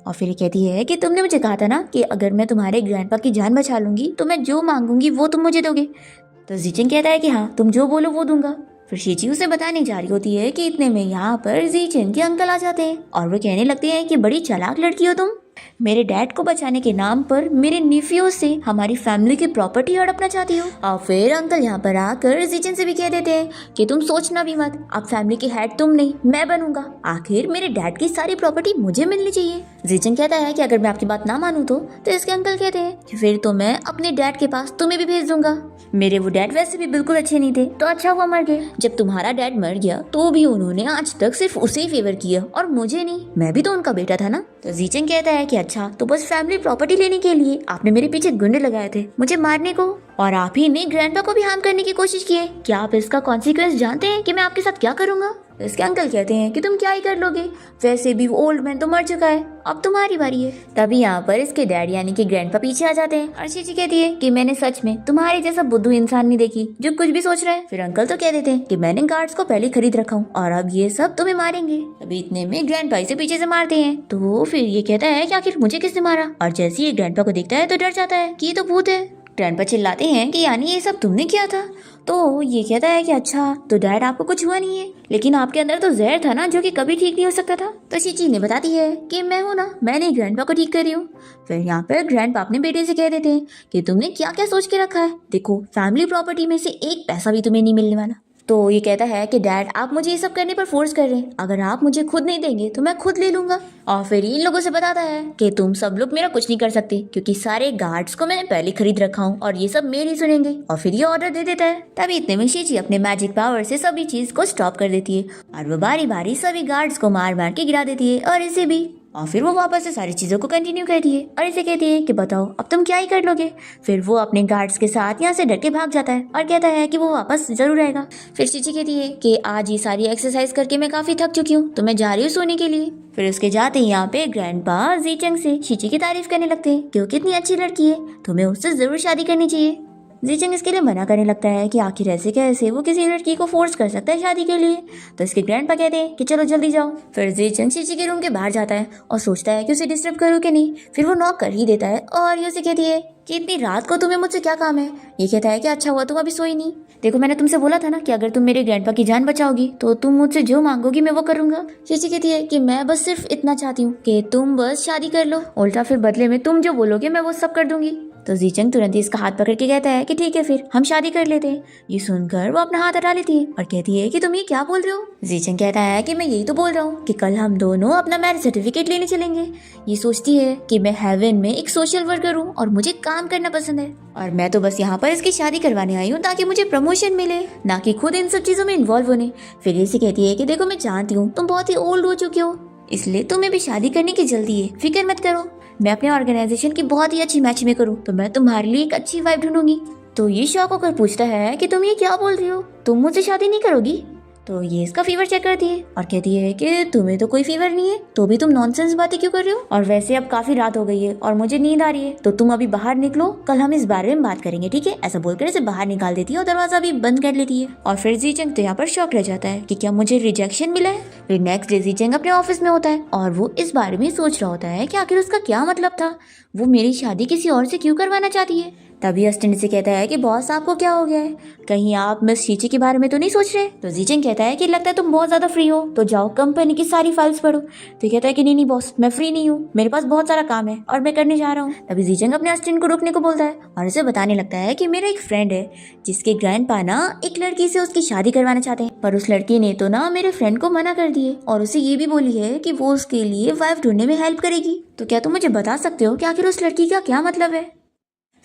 और फिर कहती है कि तुमने मुझे कहा था ना कि अगर मैं तुम्हारे ग्रैंडपा की जान बचा लूंगी तो मैं जो मांगूंगी वो तुम मुझे दोगे। तो जीचेंग कहता है कि हाँ, तुम जो बोलो वो दूंगा। फिर शीची उसे बताने जा रही होती है कि इतने में यहाँ पर जीचेंग के अंकल आ जाते हैं और वो कहने लगते हैं कि बड़ी चालाक लड़की हो तुम, मेरे डैड को बचाने के नाम पर मेरे निफियों से हमारी फैमिली की प्रॉपर्टी हड़पना चाहती हो। और फिर अंकल यहाँ पर आकर जीचेंग से भी कह देते हैं कि तुम सोचना भी मत, अब फैमिली की हेड तुम नहीं मैं बनूंगा, आखिर मेरे डैड की सारी प्रॉपर्टी मुझे मिलनी चाहिए। जीचेंग कहता है कि अगर मैं आपकी बात ना मानूं तो इसके अंकल कहते हैं कि फिर तो मैं अपने डैड के पास तुम्हें भी भेज दूंगा। मेरे वो डैड वैसे भी बिल्कुल अच्छे नहीं थे, तो अच्छा हुआ मर गए। जब तुम्हारा डैड मर गया तो भी उन्होंने आज तक सिर्फ उसे ही फेवर किया और मुझे नहीं, मैं भी तो उनका बेटा था ना। तो जीचेंग कहता है कि अच्छा, तो बस फैमिली प्रॉपर्टी लेने के लिए आपने मेरे पीछे गुंडे लगाए थे मुझे मारने को, और आप ही ने ग्रैंडपा को भी हार्म करने की कोशिश की है। क्या आप इसका कॉन्सिक्वेंस जानते हैं कि मैं आपके साथ क्या करूंगा? तो इसके अंकल कहते हैं कि तुम क्या ही कर लोगे, वैसे भी वो ओल्ड मैन तो मर चुका है, अब तुम्हारी बारी है। तभी यहाँ पर इसके डैड यानी कि ग्रैंडपा पीछे आ जाते हैं और शीची कहती है कि मैंने सच में तुम्हारे जैसा बुद्धू इंसान नहीं देखी जो कुछ भी सोच रहा है। फिर अंकल तो कह देते हैं कि मैंने गार्ड्स को पहले खरीद रखा हूँ और अब ये सब तुम्हें मारेंगे। तभी इतने में ग्रैंडपा इसे पीछे से मारते हैं, तो फिर ये कहता है कि आखिर मुझे किसने मारा, और जैसे ही ग्रैंडपा को देखता है तो डर जाता है कि ये तो भूत है। ग्रैंडपा चिल्लाते हैं कि यानी ये सब तुमने किया था। तो ये कहता है कि अच्छा, तो डैड आपको कुछ हुआ नहीं है, लेकिन आपके अंदर तो जहर था ना जो कि कभी ठीक नहीं हो सकता था। तो शीची ने बताती है कि मैं हूँ ना, मैंने ग्रैंडपा को ठीक कर रही हूँ। फिर यहाँ पर ग्रैंडपा अपने बेटे से कह देते हैं कि तुमने क्या क्या सोच के रखा है, देखो फैमिली प्रॉपर्टी में से एक पैसा भी तुम्हें नहीं मिलने वाला। तो ये कहता है कि डैड आप मुझे ये सब करने पर फोर्स कर रहे हैं, अगर आप मुझे खुद नहीं देंगे तो मैं खुद ले लूंगा। और फिर इन लोगों से बताता है कि तुम सब लोग मेरा कुछ नहीं कर सकते क्योंकि सारे गार्ड्स को मैंने पहले खरीद रखा हूँ और ये सब मेरी सुनेंगे। और फिर ये ऑर्डर दे देता है। तभी इतने में शीची अपने मैजिक पावर से सभी चीज को स्टॉप कर देती है और वो बारी बारी सभी गार्ड्स को मार मार के गिरा देती है और इसे भी। और फिर वो वापस से सारी चीजों को कंटिन्यू करती है और इसे कहती है कि बताओ अब तुम क्या ही कर लोगे। फिर वो अपने गार्ड्स के साथ यहाँ से डर के भाग जाता है और कहता है कि वो वापस जरूर आएगा। फिर शीची कहती है कि आज ये सारी एक्सरसाइज करके मैं काफी थक चुकी हूँ, तो मैं जा रही हूँ सोने के लिए। फिर उसके जाते ही यहाँ पे ग्रैंडपा जीचेंग से शीची की तारीफ करने लगते हैं कि वो कितनी अच्छी लड़की है, तुम्हें उससे जरूर शादी करनी चाहिए। जीचेंग इसके लिए मना करने लगता है कि आखिर ऐसे कैसे वो किसी लड़की को फोर्स कर सकता है शादी के लिए। तो इसके ग्रैंडपा कहते हैं कि चलो जल्दी जाओ। फिर जीचेंग शीची के रूम के बाहर जाता है और सोचता है कि उसे डिस्टर्ब करूँ कि नहीं। फिर वो नॉक कर ही देता है और ये उसे कहती है कि इतनी रात को तुम्हें मुझसे क्या काम है। ये कहता है कि अच्छा हुआ तुम अभी सोई नहीं, देखो मैंने तुमसे बोला था ना कि अगर तुम मेरे ग्रैंडपा की जान बचाओगी तो तुम मुझसे जो मांगोगी मैं वो करूंगा। शीची कहती है कि मैं बस सिर्फ इतना चाहती हूँ कि तुम बस शादी कर लो, उल्टा फिर बदले में तुम जो बोलोगे मैं वो सब कर दूंगी। तो जीचेंग तुरंत ही इसका हाथ पकड़ के कहता है कि ठीक है फिर हम शादी कर लेते हैं। ये सुनकर वो अपना हाथ हटा लेती है और कहती है कि तुम ये क्या बोल रहे हो। जीचेंग कहता है कि मैं यही तो बोल रहा हूँ कि कल हम दोनों अपना मैरिज सर्टिफिकेट लेने चलेंगे। ये सोचती है कि मैं हेवन में एक सोशल वर्कर हूँ और मुझे काम करना पसंद है और मैं तो बस यहाँ पर इसकी शादी करवाने आई हूँ ताकि मुझे प्रमोशन मिले, ना कि खुद इन सब चीजों में इन्वॉल्व होने। फिर इसे कहती है कि देखो मैं जानती हूँ तुम बहुत ही ओल्ड हो चुके हो, इसलिए तुम्हें भी शादी करने की जल्दी है, फिक्र मत करो। मैं अपने ऑर्गेनाइजेशन की बहुत ही अच्छी मैच मेकर हूँ, तो मैं तुम्हारे लिए एक अच्छी वाइफ ढूंढूंगी। तो ये शॉक होकर पूछता है कि तुम ये क्या बोल रही हो, तुम मुझसे शादी नहीं करोगी। तो ये इसका फीवर चेक करती है और कहती है कि तुम्हें तो कोई फीवर नहीं है, तो भी तुम नॉनसेंस बातें क्यों कर रहे हो, और वैसे अब काफी रात हो गई है और मुझे नींद आ रही है, तो तुम अभी बाहर निकलो, कल हम इस बारे में बात करेंगे, ठीक है। ऐसा बोलकर इसे बाहर निकाल देती है और दरवाजा भी बंद कर लेती है। और फिर जीचेंग तो यहाँ पर शॉक रह जाता है कि क्या मुझे रिजेक्शन मिला है। फिर नेक्स्ट डे जीचेंग अपने ऑफिस में होता है और वो इस बारे में सोच रहा होता है कि आखिर उसका क्या मतलब था, वो मेरी शादी किसी और से क्यों करवाना चाहती है। तभी असिस्टेंट से कहता है कि बॉस आपको क्या हो गया है, कहीं आप मिस शीची के बारे में तो नहीं सोच रहे। तो जीचेंग कहता है कि लगता है तुम बहुत ज्यादा फ्री हो, तो जाओ कंपनी की सारी फाइल्स पढ़ो। तो कहता है कि नहीं बॉस मैं फ्री नहीं हूँ, मेरे पास बहुत सारा काम है और मैं करने जा रहा हूँ। तभी जीचेंग अपने असिस्टेंट को रोकने को बोलता है और उसे बताने लगता है कि मेरा एक फ्रेंड है जिसके ग्रैंडपा ना एक लड़की से उसकी शादी करवाना चाहते हैं, पर उस लड़की ने तो ना मेरे फ्रेंड को मना कर दिए और उसे ये भी बोली है कि वो उसके लिए वाइफ ढूंढने में हेल्प करेगी। तो क्या तुम मुझे बता सकते हो कि आखिर उस लड़की का क्या मतलब है।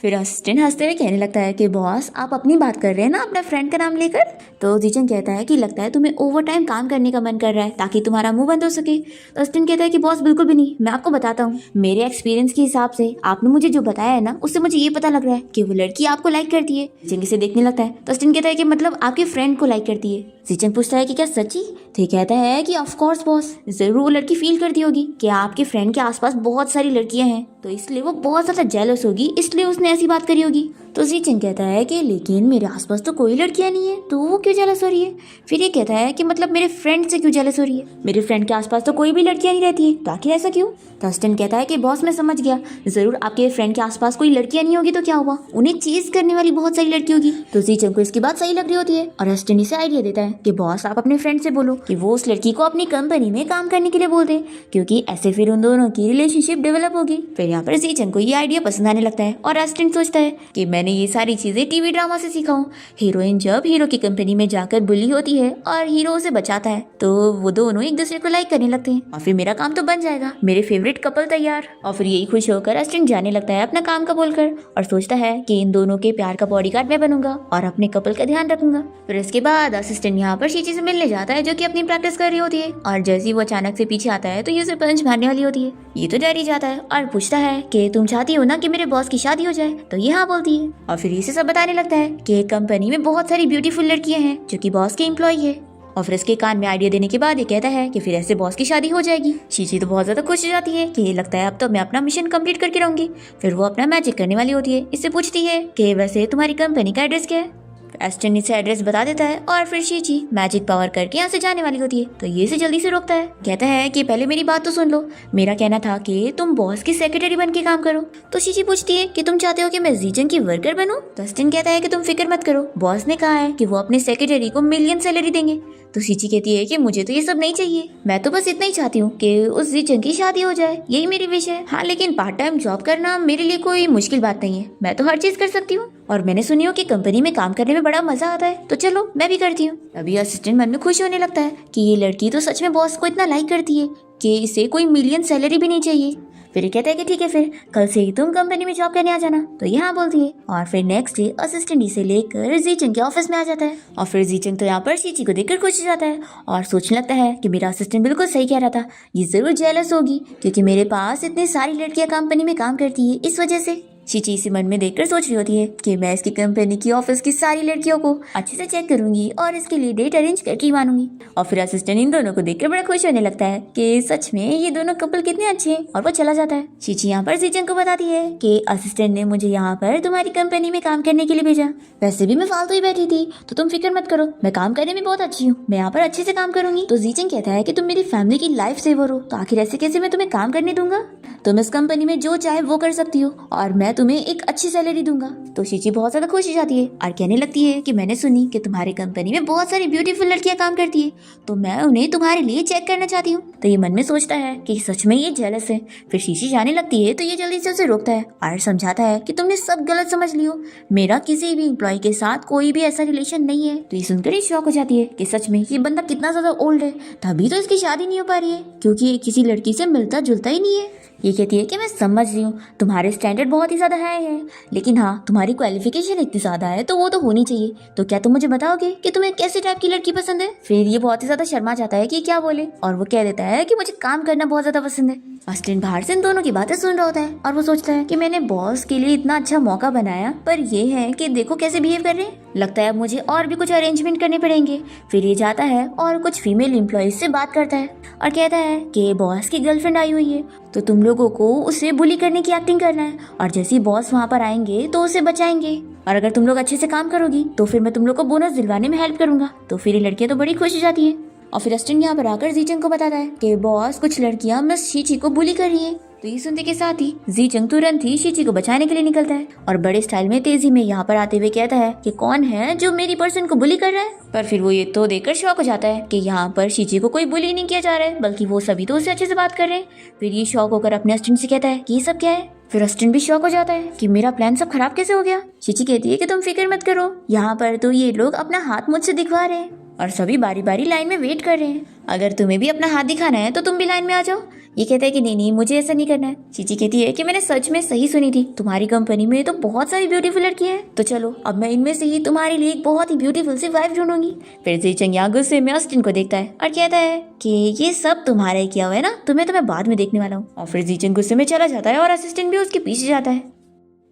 फिर असिस्टेंट हंसते हुए कहने लगता है कि बॉस आप अपनी बात कर रहे हैं ना अपना फ्रेंड का नाम लेकर। तो जीचंग कहता है कि लगता है तुम्हें ओवर टाइम काम करने का मन कर रहा है ताकि तुम्हारा मुंह बंद हो सके। तो असिस्टेंट कहता है कि बॉस बिल्कुल भी नहीं, मैं आपको बताता हूँ, मेरे एक्सपीरियंस के हिसाब से आपने मुझे जो बताया है ना उससे मुझे ये पता लग रहा है कि वो लड़की आपको लाइक करती है। जीचंग इसे देखने लगता है। तो असिस्टेंट कहता है कि मतलब आपके फ्रेंड को लाइक करती है। जीचंग पूछता है कि क्या सच्ची? तो कहता है कि ऑफ कोर्स बॉस, जरूर वो लड़की फील करती होगी कि आपके फ्रेंड के आसपास बहुत सारी लड़कियां हैं, तो इसलिए वो बहुत ज्यादा जेलस होगी, इसलिए उसने ऐसी बात करी होगी। तो जीचंग कहता है कि लेकिन मेरे आसपास तो कोई लड़कियां नहीं है, तो वो क्यों जेलस हो रही है? फिर ये कहता है कि मतलब मेरे फ्रेंड से क्यों जेलस हो रही है? मेरे फ्रेंड के आसपास तो कोई भी लड़कियां नहीं रहती है, तो आखिर ऐसा क्यों? तो असिस्टेंट कहता है कि बॉस मैं समझ गया, जरूर आपके फ्रेंड के आसपास कोई लड़कियां नहीं होगी तो क्या हुआ, उन्हें चीज करने वाली बहुत सारी लड़की होगी। तो जीचंग को इसकी बात सही लग रही होती है और असिस्टेंट इसे आइडिया देता है कि बॉस आप अपने फ्रेंड से बोलो कि वो उस लड़की को अपनी कंपनी में काम करने के लिए बोल दे, क्योंकि ऐसे फिर उन दोनों की रिलेशनशिप डेवलप होगी। फिर यहाँ पर जीचंग को ये आइडिया पसंद आने लगता है और असिस्टेंट सोचता है कि मैंने ये सारी चीजें टीवी ड्रामा से सीखा हूँ। हीरोइन जब हीरो की कंपनी में जाकर बुली होती है और हीरो उसे बचाता है, तो वो दोनों एक दूसरे को लाइक करने लगते हैं और फिर मेरा काम तो बन जाएगा, मेरे फेवरेट कपल तैयार। और फिर यही खुश होकर असिस्टेंट जाने लगता है अपना काम का बोलकर और सोचता है कि इन दोनों के प्यार का बॉडीगार्ड मैं बनूंगा और अपने कपल का ध्यान रखूंगा। फिर इसके बाद असिस्टेंट यहाँ पर शीची से मिलने जाता है जो कि अपनी प्रैक्टिस कर रही होती है और जैसे ही वो अचानक से पीछे आता है तो ये उसे पंच मारने वाली होती है। ये तो डर ही जाता है और पूछता है कि तुम चाहती हो ना कि मेरे बॉस की शादी हो जाए? तो ये हाँ बोलती है और फिर इसे सब बताने लगता है कि कंपनी में बहुत सारी ब्यूटीफुल लड़कियां हैं जो कि बॉस के एम्प्लॉय है। और फिर इसके कान में आइडिया देने के बाद ये कहता है कि फिर ऐसे बॉस की शादी हो जाएगी। शीची तो बहुत ज्यादा खुश हो जाती है कि ये लगता है अब तो मैं अपना मिशन कंप्लीट करके रहूंगी। फिर वो अपना मैजिक करने वाली होती है। इससे पूछती है कि वैसे तुम्हारी कंपनी का एड्रेस क्या है? एस्टन इसे एड्रेस बता देता है और फिर शीची मैजिक पावर करके यहाँ से जाने वाली होती है, तो ये इसे जल्दी से रोकता है। कहता है कि पहले मेरी बात तो सुन लो, मेरा कहना था कि तुम बॉस की सेक्रेटरी बन के काम करो। तो शीची पूछती है कि तुम चाहते हो कि मैं जीचंग की वर्कर बनूं? तो एस्टन कहता है कि तुम फिक्र मत करो, बॉस ने कहा है कि वो अपने सेक्रेटरी को मिलियन सैलरी देंगे। तो शीची कहती है कि मुझे तो ये सब नहीं चाहिए, मैं तो बस इतना ही चाहती हूँ कि उस जीचंग की शादी हो जाए, यही मेरी विश है। हाँ लेकिन पार्ट टाइम जॉब करना मेरे लिए कोई मुश्किल बात नहीं है, मैं तो हर चीज कर सकती हूँ और मैंने सुनी हो कि कंपनी में काम करने में बड़ा मजा आता है, तो चलो मैं भी करती हूँ। अभी असिस्टेंट मन में खुश होने लगता है कि ये लड़की तो सच में बॉस को इतना लाइक करती है कि इसे कोई मिलियन सैलरी भी नहीं चाहिए। फिर कहता है कि ठीक है, फिर कल से ही तुम कंपनी में जॉब करने आ जाना। तो यहाँ बोलती है और फिर नेक्स्ट डे असिस्टेंट इसे लेकर जीचंग के ऑफिस में आ जाता है और फिर जीचंग तो यहाँ पर शीची को देखकर खुश हो जाता है और सोचने लगता है कि मेरा असिस्टेंट बिल्कुल सही कह रहा था, ये जरूर जेलस होगी क्योंकि मेरे पास इतनी सारी लड़कियां कंपनी में काम करती है, इस वजह से। शीची इसी मन में देखकर सोच रही होती है कि मैं इसकी कंपनी की ऑफिस की सारी लड़कियों को अच्छे से चेक करूंगी और इसके लिए डेट अरेंज करके ही मानूंगी। और फिर असिस्टेंट इन दोनों को देखकर बड़ा खुश होने लगता है कि सच में ये दोनों कपल कितने अच्छे हैं और वो चला जाता है। शीची यहाँ पर जीचंग को बताती है कि असिस्टेंट ने मुझे यहाँ पर तुम्हारी कंपनी में काम करने के लिए भेजा, वैसे भी मैं फालतू ही बैठी थी, तो तुम फिक्र मत करो, मैं काम करने में बहुत अच्छी हूँ, मैं यहाँ पर अच्छे से काम करूंगी। तो जीचंग कहता है कि तुम मेरी फैमिली की लाइफ सेवर हो, तो आखिर ऐसे कैसे मैं तुम्हें काम करने दूंगा? तुम इस कंपनी में जो चाहे वो कर सकती हो और मैं तुम्हें एक अच्छी सैलरी दूंगा। तो शीची बहुत ज्यादा खुश हो जाती है और कहने लगती है कि मैंने सुनी कि तुम्हारी कंपनी में बहुत सारी ब्यूटीफुल लड़कियां काम करती है, तो मैं उन्हें तुम्हारे लिए चेक करना चाहती हूँ। तो ये मन में सोचता है कि सच में ये जेलस है। फिर शीची जाने लगती है तो ये जल्दी से उसे रोकता है और समझाता है कि तुमने सब गलत समझ लियो, मेरा किसी भी एम्प्लॉय के साथ कोई भी ऐसा रिलेशन नहीं है। तो ये सुनकर ही शॉक हो जाती है कि सच में ये बंदा कितना ज्यादा ओल्ड है, तभी तो इसकी शादी नहीं हो पा रही है क्योंकि ये किसी लड़की से मिलता जुलता ही नहीं है। ये कहती है कि मैं समझ रही हूँ तुम्हारे स्टैंडर्ड बहुत ही ज्यादा हाई है, लेकिन हाँ तुम्हारी क्वालिफिकेशन इतनी ज्यादा है तो वो तो होनी चाहिए। तो क्या तुम मुझे बताओगे कि तुम्हें कैसे टाइप की लड़की पसंद है? फिर ये बहुत ही ज्यादा शर्मा जाता है कि क्या बोले और वो कह देता है कि मुझे काम करना बहुत ज्यादा पसंद है। असिस्टेंट बाहर से इन दोनों की बातें सुन रहा होता है और वो सोचता है कि मैंने बॉस के लिए इतना अच्छा मौका बनाया, पर ये है कि देखो कैसे बिहेव कर रहे हैं, लगता है अब मुझे और भी कुछ अरेंजमेंट करने पड़ेंगे। फिर ये जाता है और कुछ फीमेल एम्प्लॉइज से बात करता है और कहता है कि बॉस की गर्लफ्रेंड आई हुई है, तो तुम लोगों को उसे बुली करने की एक्टिंग करना है और जैसे ही बॉस वहाँ पर आएंगे तो उसे बचाएंगे, और अगर तुम लोग अच्छे से काम करोगी तो फिर मैं तुम लोग को बोनस दिलवाने में हेल्प करूंगा। तो फिर ये लड़कियां तो बड़ी खुश हो जाती है और फिर असिस्टेंट यहाँ पर आकर जीचंग को बताता है कि बॉस कुछ लड़कियां मिस शीची को बुली कर रही है। तो ये सुनते के साथ ही जीचंग तुरंत ही शीची को बचाने के लिए निकलता है और बड़े स्टाइल में तेजी में यहाँ पर आते हुए कहता है कि कौन है जो मेरी पर्सन को बुली कर रहा है। पर फिर वो ये तो देखकर शॉक हो जाता है कि यहाँ पर शीची को कोई बुली नहीं किया जा रहा है, बल्कि वो सभी तो उससे अच्छे से बात कर रहे हैं। फिर ये शॉक होकर अपने असिस्टेंट से कहता है कि ये सब क्या है। फिर असिस्टेंट भी शॉक हो जाता है कि मेरा प्लान सब खराब कैसे हो गया। शीची कहती है कि तुम फिक्र मत करो, यहाँ पर तो ये लोग अपना हाथ मुझसे दिखवा रहे हैं और सभी बारी बारी लाइन में वेट कर रहे हैं, अगर तुम्हें भी अपना हाथ दिखाना है तो तुम भी लाइन में आ जाओ, ये कहता है कि नहीं नहीं मुझे ऐसा नहीं करना है। चीची कहती है कि मैंने सच में सही सुनी थी, तुम्हारी कंपनी में तो बहुत सारी ब्यूटीफुल लड़कियां हैं, तो चलो अब मैं इनमें से ही तुम्हारे लिए एक बहुत ही ब्यूटीफुल सी वाइफ ढूंढूंगी। फिर जीचंग यहाँ गुस्से में ऑस्टिन को देखता है और कहता है कि ये सब तुम्हारा ही किया हुआ है ना, तुम्हें तो मैं बाद में देखने वाला हूँ। और फिर जीचंग गुस्से में चला जाता है और असिस्टेंट भी उसके पीछे जाता है।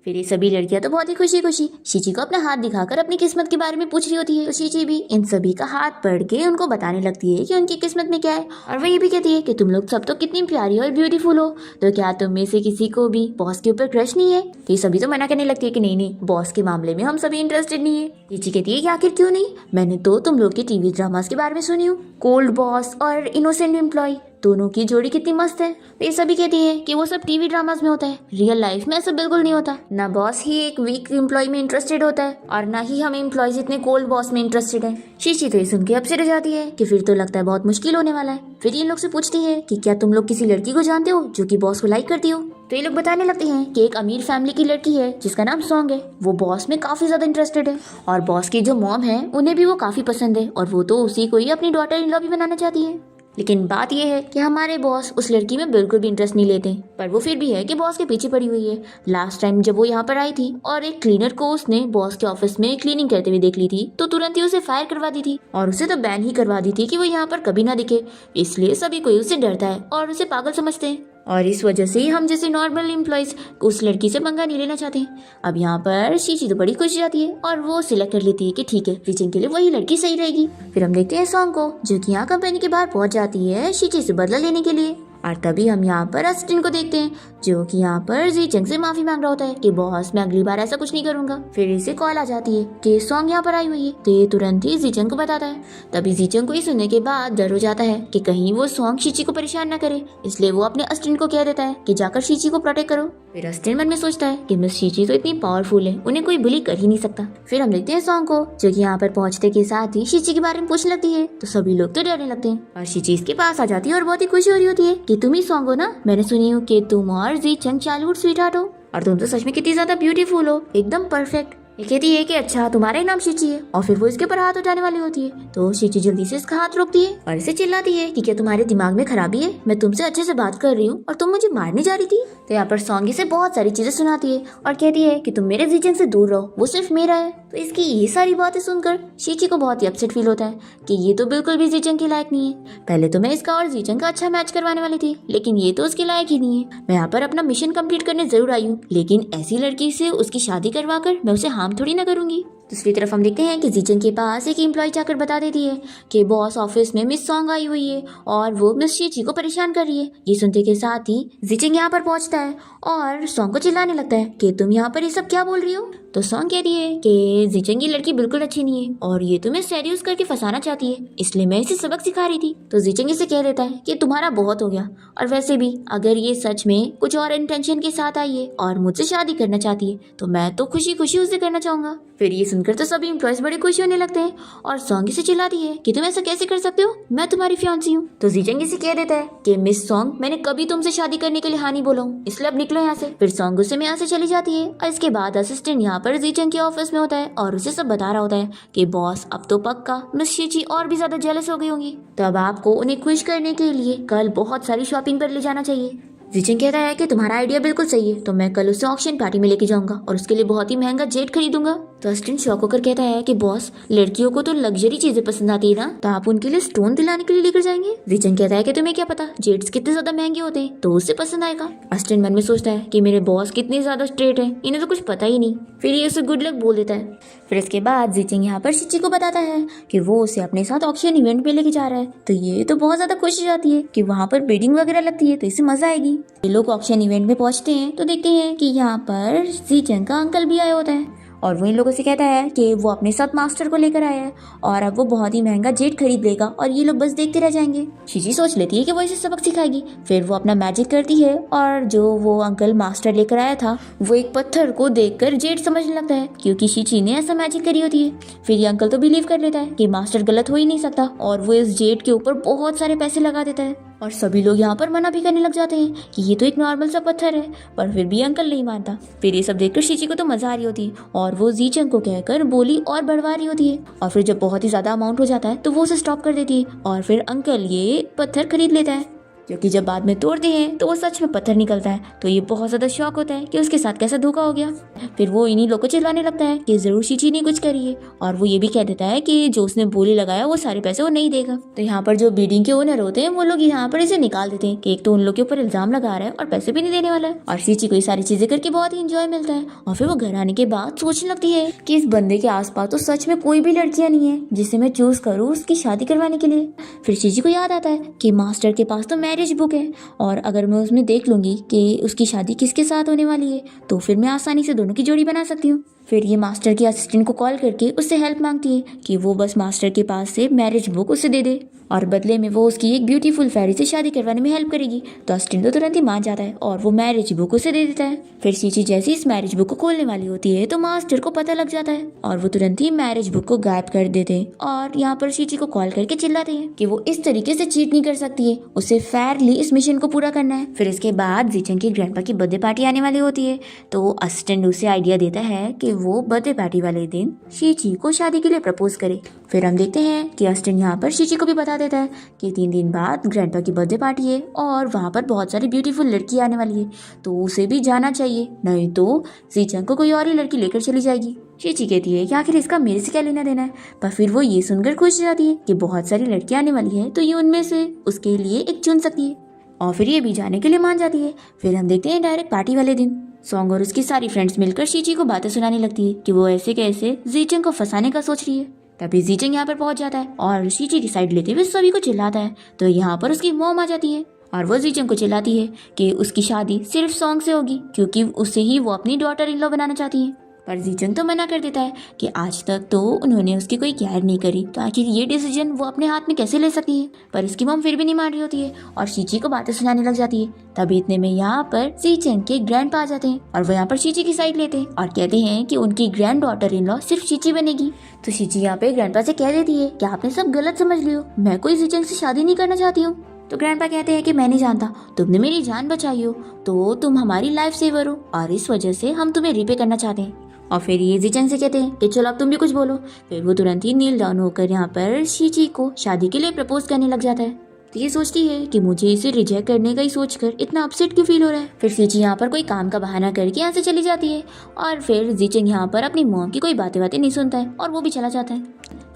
फिर ये सभी लड़कियां तो बहुत ही खुशी खुशी शीची को अपना हाथ दिखाकर अपनी किस्मत के बारे में पूछ रही होती है। तो शीची भी इन सभी का हाथ पढ़ के उनको बताने लगती है कि उनकी किस्मत में क्या है, और वो ये भी कहती है कि तुम लोग सब तो कितनी प्यारी और ब्यूटीफुल हो, तो क्या तुम में से किसी को भी बॉस के ऊपर क्रश नहीं है। तो ये सभी तो मना करने लगती है कि नहीं नहीं, बॉस के मामले में हम सभी इंटरेस्टेड नहीं है। शीची कहती है कि आखिर क्यों नहीं, मैंने तो तुम लोग के टीवी ड्रामास के बारे में सुनी हूँ, कोल्ड बॉस और इनोसेंट एम्प्लॉय, दोनों की जोड़ी कितनी मस्त है। ये सभी कहती है कि वो सब टीवी ड्रामास में होता है, रियल लाइफ में ऐसा बिल्कुल नहीं होता। ना बॉस ही एक वीक एम्प्लॉय में इंटरेस्टेड होता है और ना ही हम एम्प्लॉयज इतने कोल्ड बॉस में इंटरेस्टेड है। शीशी तो ये सुन के अपसेट हो जाती है कि फिर तो लगता है बहुत मुश्किल होने वाला है। फिर ये लोग से पूछती है कि क्या तुम लोग किसी लड़की को जानते हो जो कि बॉस को लाइक करती हो। तो ये लोग बताने लगते हैं कि एक अमीर फैमिली की लड़की है जिसका नाम सॉन्ग है, वो बॉस में काफी ज्यादा इंटरेस्टेड है और बॉस की जो मॉम है उन्हें भी वो काफी पसंद है और वो तो उसी को ही अपनी डॉटर इन लॉ भी बनाना चाहती है। लेकिन बात यह है कि हमारे बॉस उस लड़की में बिल्कुल भी इंटरेस्ट नहीं लेते, पर वो फिर भी है कि बॉस के पीछे पड़ी हुई है। लास्ट टाइम जब वो यहाँ पर आई थी और एक क्लीनर को उसने बॉस के ऑफिस में क्लीनिंग करते हुए देख ली थी, तो तुरंत ही उसे फायर करवा दी थी और उसे तो बैन ही करवा दी थी कि वो यहाँ पर कभी ना दिखे। इसलिए सभी कोई उससे डरता है और उसे पागल समझते हैं और इस वजह से हम जैसे नॉर्मल एम्प्लॉयज उस लड़की से पंगा नहीं लेना चाहते। अब यहाँ पर शीची तो बड़ी खुश जाती है और वो सिलेक्ट कर लेती है कि ठीक है, टीचिंग के लिए वही लड़की सही रहेगी। फिर हम देखते हैं सॉन्ग को जो कि यहाँ कंपनी के बाहर पहुंच जाती है शीची से बदला लेने के लिए। और तभी हम यहाँ पर अस्टिन को देखते हैं जो कि यहाँ पर जीचंग से माफी मांग रहा होता है कि बॉस मैं अगली बार ऐसा कुछ नहीं करूंगा। फिर इसे कॉल आ जाती है कि सॉन्ग यहाँ पर आई हुई है, तो ये तुरंत ही जीचंग को बताता है। तभी जीचंग को ये सुनने के बाद डर हो जाता है कि कहीं वो सॉन्ग शीची को परेशान न करे, इसलिए वो अपने अस्टिन को कह देता है कि जाकर शीची को प्रोटेक्ट करो। फिर अस्टिन मन में सोचता है कि मिस शीची तो इतनी पावरफुल है, उन्हें कोई बुली कर ही नहीं सकता। फिर हम देखते हैं सॉन्ग को जो कि यहाँ पर पहुंचते के साथ ही शीची के बारे में पूछने लगती है, तो सभी लोग तो डरने लगते हैं और शीची इसके पास आ जाती है और बहुत ही खुशी हो रही होती है कि तुम ही सॉन्ग हो ना, मैंने सुनी हूँ कि तुम और जीचंग चाइल्डहुड स्वीटहार्ट हो और तुम तो सच में कितनी ज्यादा ब्यूटीफुल हो, एकदम परफेक्ट। ये कहती है कि अच्छा तुम्हारा ही नाम शीची है और फिर वो इसके ऊपर हाथ उठाने वाली होती है, तो शीची जल्दी से इसका हाथ रोकती है और इसे चिल्लाती है कि क्या तुम्हारे दिमाग में खराबी है, मैं तुमसे अच्छे से बात कर रही हूँ और तुम मुझे मारने जा रही थी। तो यहाँ पर सॉन्ग इसे बहुत सारी चीजें सुनाती है और कहती है कि तुम मेरे जीचंग से दूर रहो, वो सिर्फ मेरा है। तो इसकी ये सारी बातें सुनकर शीची को बहुत ही अपसेट फील होता है कि ये तो बिल्कुल भी जीचंग के लायक नहीं है। पहले तो मैं इसका और जीचंग का अच्छा मैच करवाने वाली थी, लेकिन ये तो उसके लायक ही नहीं है। मैं यहाँ पर अपना मिशन कंप्लीट करने जरूर आई हूँ, लेकिन ऐसी लड़की से उसकी शादी करवा कर मैं उसे हार्म थोड़ी ना करूंगी। दूसरी तरफ हम देखते हैं कि जीचंग के पास एक एम्प्लॉय जाकर बता देती है कि बॉस ऑफिस में मिस सॉन्ग आई हुई है और वो मिस शीची को परेशान कर रही है। ये सुनते के साथ ही जीचंग यहाँ पर पहुंचता है और सॉन्ग को चिल्लाने लगता है कि तुम यहाँ पर ये सब क्या बोल रही हो। तो सॉन्ग कहती है कि जीचंग ये लड़की बिल्कुल अच्छी नहीं है और ये तुम्हें सेड्यूस करके फंसाना चाहती है, इसलिए मैं इसे सबक सिखा रही थी। तो जीचंग इसे कह देता है कि तुम्हारा बहुत हो गया, और वैसे भी अगर ये सच में कुछ और इंटेंशन के साथ आई है और मुझसे शादी करना चाहती है तो मैं तो खुशी खुशी उसे करना चाहूंगा। फिर ये सुनकर तो सभी एम्प्लॉयज बड़े खुश होने लगते हैं और सॉन्ग इसे चिल्लाती है कि तुम ऐसा कैसे कर सकते हो, मैं तुम्हारी फियांसी हूँ। तो जीचंग इसे कह देता है कि मिस सॉन्ग मैंने कभी तुमसे शादी करने के लिए हाँ नहीं बोला हूँ, इसलिए अब निकलो यहाँ से। फिर सॉन्ग गुस्से में यहाँ से चली जाती है और इसके बाद असिस्टेंट यहाँ पर जीचंग के ऑफिस में होता है और उसे सब बता रहा होता है कि बॉस अब तो पक्का मिस शीची और भी ज्यादा जेलस हो गई होंगी, तो अब आपको उन्हें खुश करने के लिए कल बहुत सारी शॉपिंग पर ले जाना चाहिए। जीचंग कहता है कि तुम्हारा आइडिया बिल्कुल सही है, तो मैं कल उसे ऑक्शन पार्टी में लेके जाऊंगा और उसके लिए बहुत ही महंगा जेट खरीदूंगा। तो अस्टिन शॉक होकर कहता है कि बॉस लड़कियों को तो लग्जरी चीजें पसंद आती है ना, तो आप उनके लिए स्टोन दिलाने के लिए लेकर जाएंगे। जीचंग कहता है कि तुम्हें क्या पता जेट्स कितने ज्यादा महंगे होते हैं, तो उससे पसंद आएगा। अस्टिन मन में सोचता है कि मेरे बॉस कितने ज्यादा स्ट्रेट है, इन्हें तो कुछ पता ही नहीं। फिर ये उसे गुड लक बोल देता है। फिर इसके बाद जीचंग यहाँ पर शीची को बताता है कि वो उसे अपने साथ ऑक्शन इवेंट पे लेके जा रहा है, तो ये तो बहुत ज्यादा खुश हो जाती है कि वहाँ पर बिडिंग वगैरह लगती है, तो इसे मजा आएगी। ये लोग ऑक्शन इवेंट में पहुंचते हैं तो देखते हैं कि यहाँ पर जीचंग का अंकल भी आया होता है और वो इन लोगों से कहता है कि वो अपने साथ मास्टर को लेकर आया है और अब वो बहुत ही महंगा जेट खरीद लेगा और ये लोग बस देखते रह जाएंगे। शीची सोच लेती है कि वो इसे सबक सिखाएगी। फिर वो अपना मैजिक करती है और जो वो अंकल मास्टर लेकर आया था वो एक पत्थर को देखकर जेट समझने लगता है, क्योंकि शीची ने ऐसा मैजिक करी होती है। फिर ये अंकल तो बिलीव कर लेता है कि मास्टर गलत हो ही नहीं सकता और वो इस जेट के ऊपर बहुत सारे पैसे लगा देता है और सभी लोग यहाँ पर मना भी करने लग जाते हैं कि ये तो एक नॉर्मल सा पत्थर है, पर फिर भी अंकल नहीं मानता। फिर ये सब देखकर शीची को तो मजा आ रही होती है और वो जीचंग को कहकर बोली और बढ़वा रही होती है और फिर जब बहुत ही ज्यादा अमाउंट हो जाता है तो वो उसे स्टॉप कर देती है और फिर अंकल ये पत्थर खरीद लेता है। जो कि जब बाद में तोड़ते हैं तो वो सच में पत्थर निकलता है। तो ये बहुत ज्यादा शॉक होता है कि उसके साथ कैसा धोखा हो गया। फिर वो इन्हीं लोगों को चिल्लाने लगता है कि जरूर शीची ने कुछ करी है, और वो ये भी कह देता है कि जो उसने बोली लगाया वो सारे पैसे वो नहीं देगा। तो यहाँ पर जो बिल्डिंग के ओनर होते हैं वो लोग यहाँ पर इसे निकाल देते हैं कि एक तो उन लोग के ऊपर इल्जाम लगा रहा है और पैसे भी नहीं देने वाला है। और शीची को ये सारी चीजें करके बहुत ही इंजॉय मिलता है। और फिर वो घर आने के बाद सोचने लगती है कि इस बंदे के आसपास तो सच में कोई भी लड़कियां नहीं है जिसे मैं चूज करूँ उसकी शादी करवाने के लिए। फिर शीची को याद आता है कि मास्टर के पास तो मैरिज बुक है, और अगर मैं उसमें देख लूंगी कि उसकी शादी किसके साथ होने वाली है तो फिर मैं आसानी से दोनों की जोड़ी बना सकती हूँ। फिर ये मास्टर की असिस्टेंट को कॉल करके उससे हेल्प मांगती है कि वो बस मास्टर के पास से मैरिज बुक उसे दे दे और बदले में वो उसकी एक ब्यूटीफुल फेरी से शादी करवाने में हेल्प करेगी। तो असिस्टेंट तो तुरंत ही मान जाता है और वो मैरिज बुक उसे दे देता है। फिर शीची जैसे इस मैरिज बुक को खोलने वाली होती है तो मास्टर को पता लग जाता है और वो तुरंत ही मैरिज बुक को गायब कर देते हैं। और यहाँ पर शीची को कॉल करके चिल्लाते हैं कि वो इस तरीके से चीट नहीं कर सकती है, उसे फेयरली इस मिशन को पूरा करना है। फिर इसके बाद जीचंग की ग्रैंडपा की बर्थडे पार्टी आने वाली होती है, तो असिस्टेंट उसे आइडिया देता है कि वो बर्थडे पार्टी वाले दिन शीची को शादी के लिए प्रपोज करे। फिर हम देखते हैं कि असिस्टेंट यहाँ पर शीची को भी बता देता है कि 3 दिन बाद ग्रैंडपा की बर्थडे पार्टी है और वहाँ पर बहुत सारी ब्यूटीफुल लड़की आने वाली है, तो उसे भी जाना चाहिए, नहीं तो जीचंग को कोई और ही लड़की लेकर चली जाएगी। शीची कहती है कि आखिर इसका मेरे से क्या लेना देना है, पर फिर वो ये सुनकर खुश हो जाती है कि बहुत सारी लड़कियां आने वाली है तो ये उनमें से उसके लिए एक चुन सकती है, और फिर ये भी जाने के लिए मान जाती है। फिर हम देखते हैं डायरेक्ट पार्टी वाले दिन सॉन्ग और उसकी सारी फ्रेंड्स मिलकर शीची को बातें सुनाने लगती है कि वो ऐसे कैसे जीचंग को फंसाने का सोच रही है। तभी जीचंग यहाँ पर पहुंच जाता है और शीची की साइड लेते हुए सभी को चिल्लाता है। तो यहाँ पर उसकी मॉम आ जाती है और वो जीचंग को चिल्लाती है कि उसकी शादी सिर्फ सॉन्ग से होगी क्योंकि उसे ही वो अपनी डॉटर इन लॉ बनाना चाहती है। पर जीचंग तो मना कर देता है कि आज तक तो उन्होंने उसकी कोई केयर नहीं करी, तो आखिर ये डिसीजन वो अपने हाथ में कैसे ले सकती है। पर इसकी मॉम फिर भी नहीं मान रही होती है और शीची को बातें सुनाने लग जाती है। तभी इतने में यहाँ पर जीचंग के ग्रैंडपा आ जाते हैं और वो यहाँ पर शीची की साइड लेते हैं और कहते हैं कि उनकी ग्रैंड डॉटर इन लॉ सिर्फ शीची बनेगी। तो शीची यहाँ पे ग्रैंडपा से कह देती है कि आपने सब गलत समझ लियो, मैं कोई जीचंग से शादी नहीं करना चाहती हूँ। तो ग्रैंडपा कहते हैं कि मैं नहीं जानता, तुमने मेरी जान बचाई हो तो तुम हमारी लाइफ सेवर हो और इस वजह से हम तुम्हें रिपे करना चाहते हैं। और फिर ये जीचंग से कहते हैं कि चलो अब तुम भी कुछ बोलो। फिर वो तुरंत ही नील डाउन होकर यहाँ पर शीची को शादी के लिए प्रपोज करने लग जाता है। तो ये सोचती है कि मुझे इसे रिजेक्ट करने का ही सोचकर इतना अपसेट क्यों फील हो रहा है। फिर शीची यहाँ पर कोई काम का बहाना करके यहाँ से चली जाती है और फिर जीचंग यहाँ पर अपनी मॉम की कोई बातें नहीं सुनता है और वो भी चला जाता है।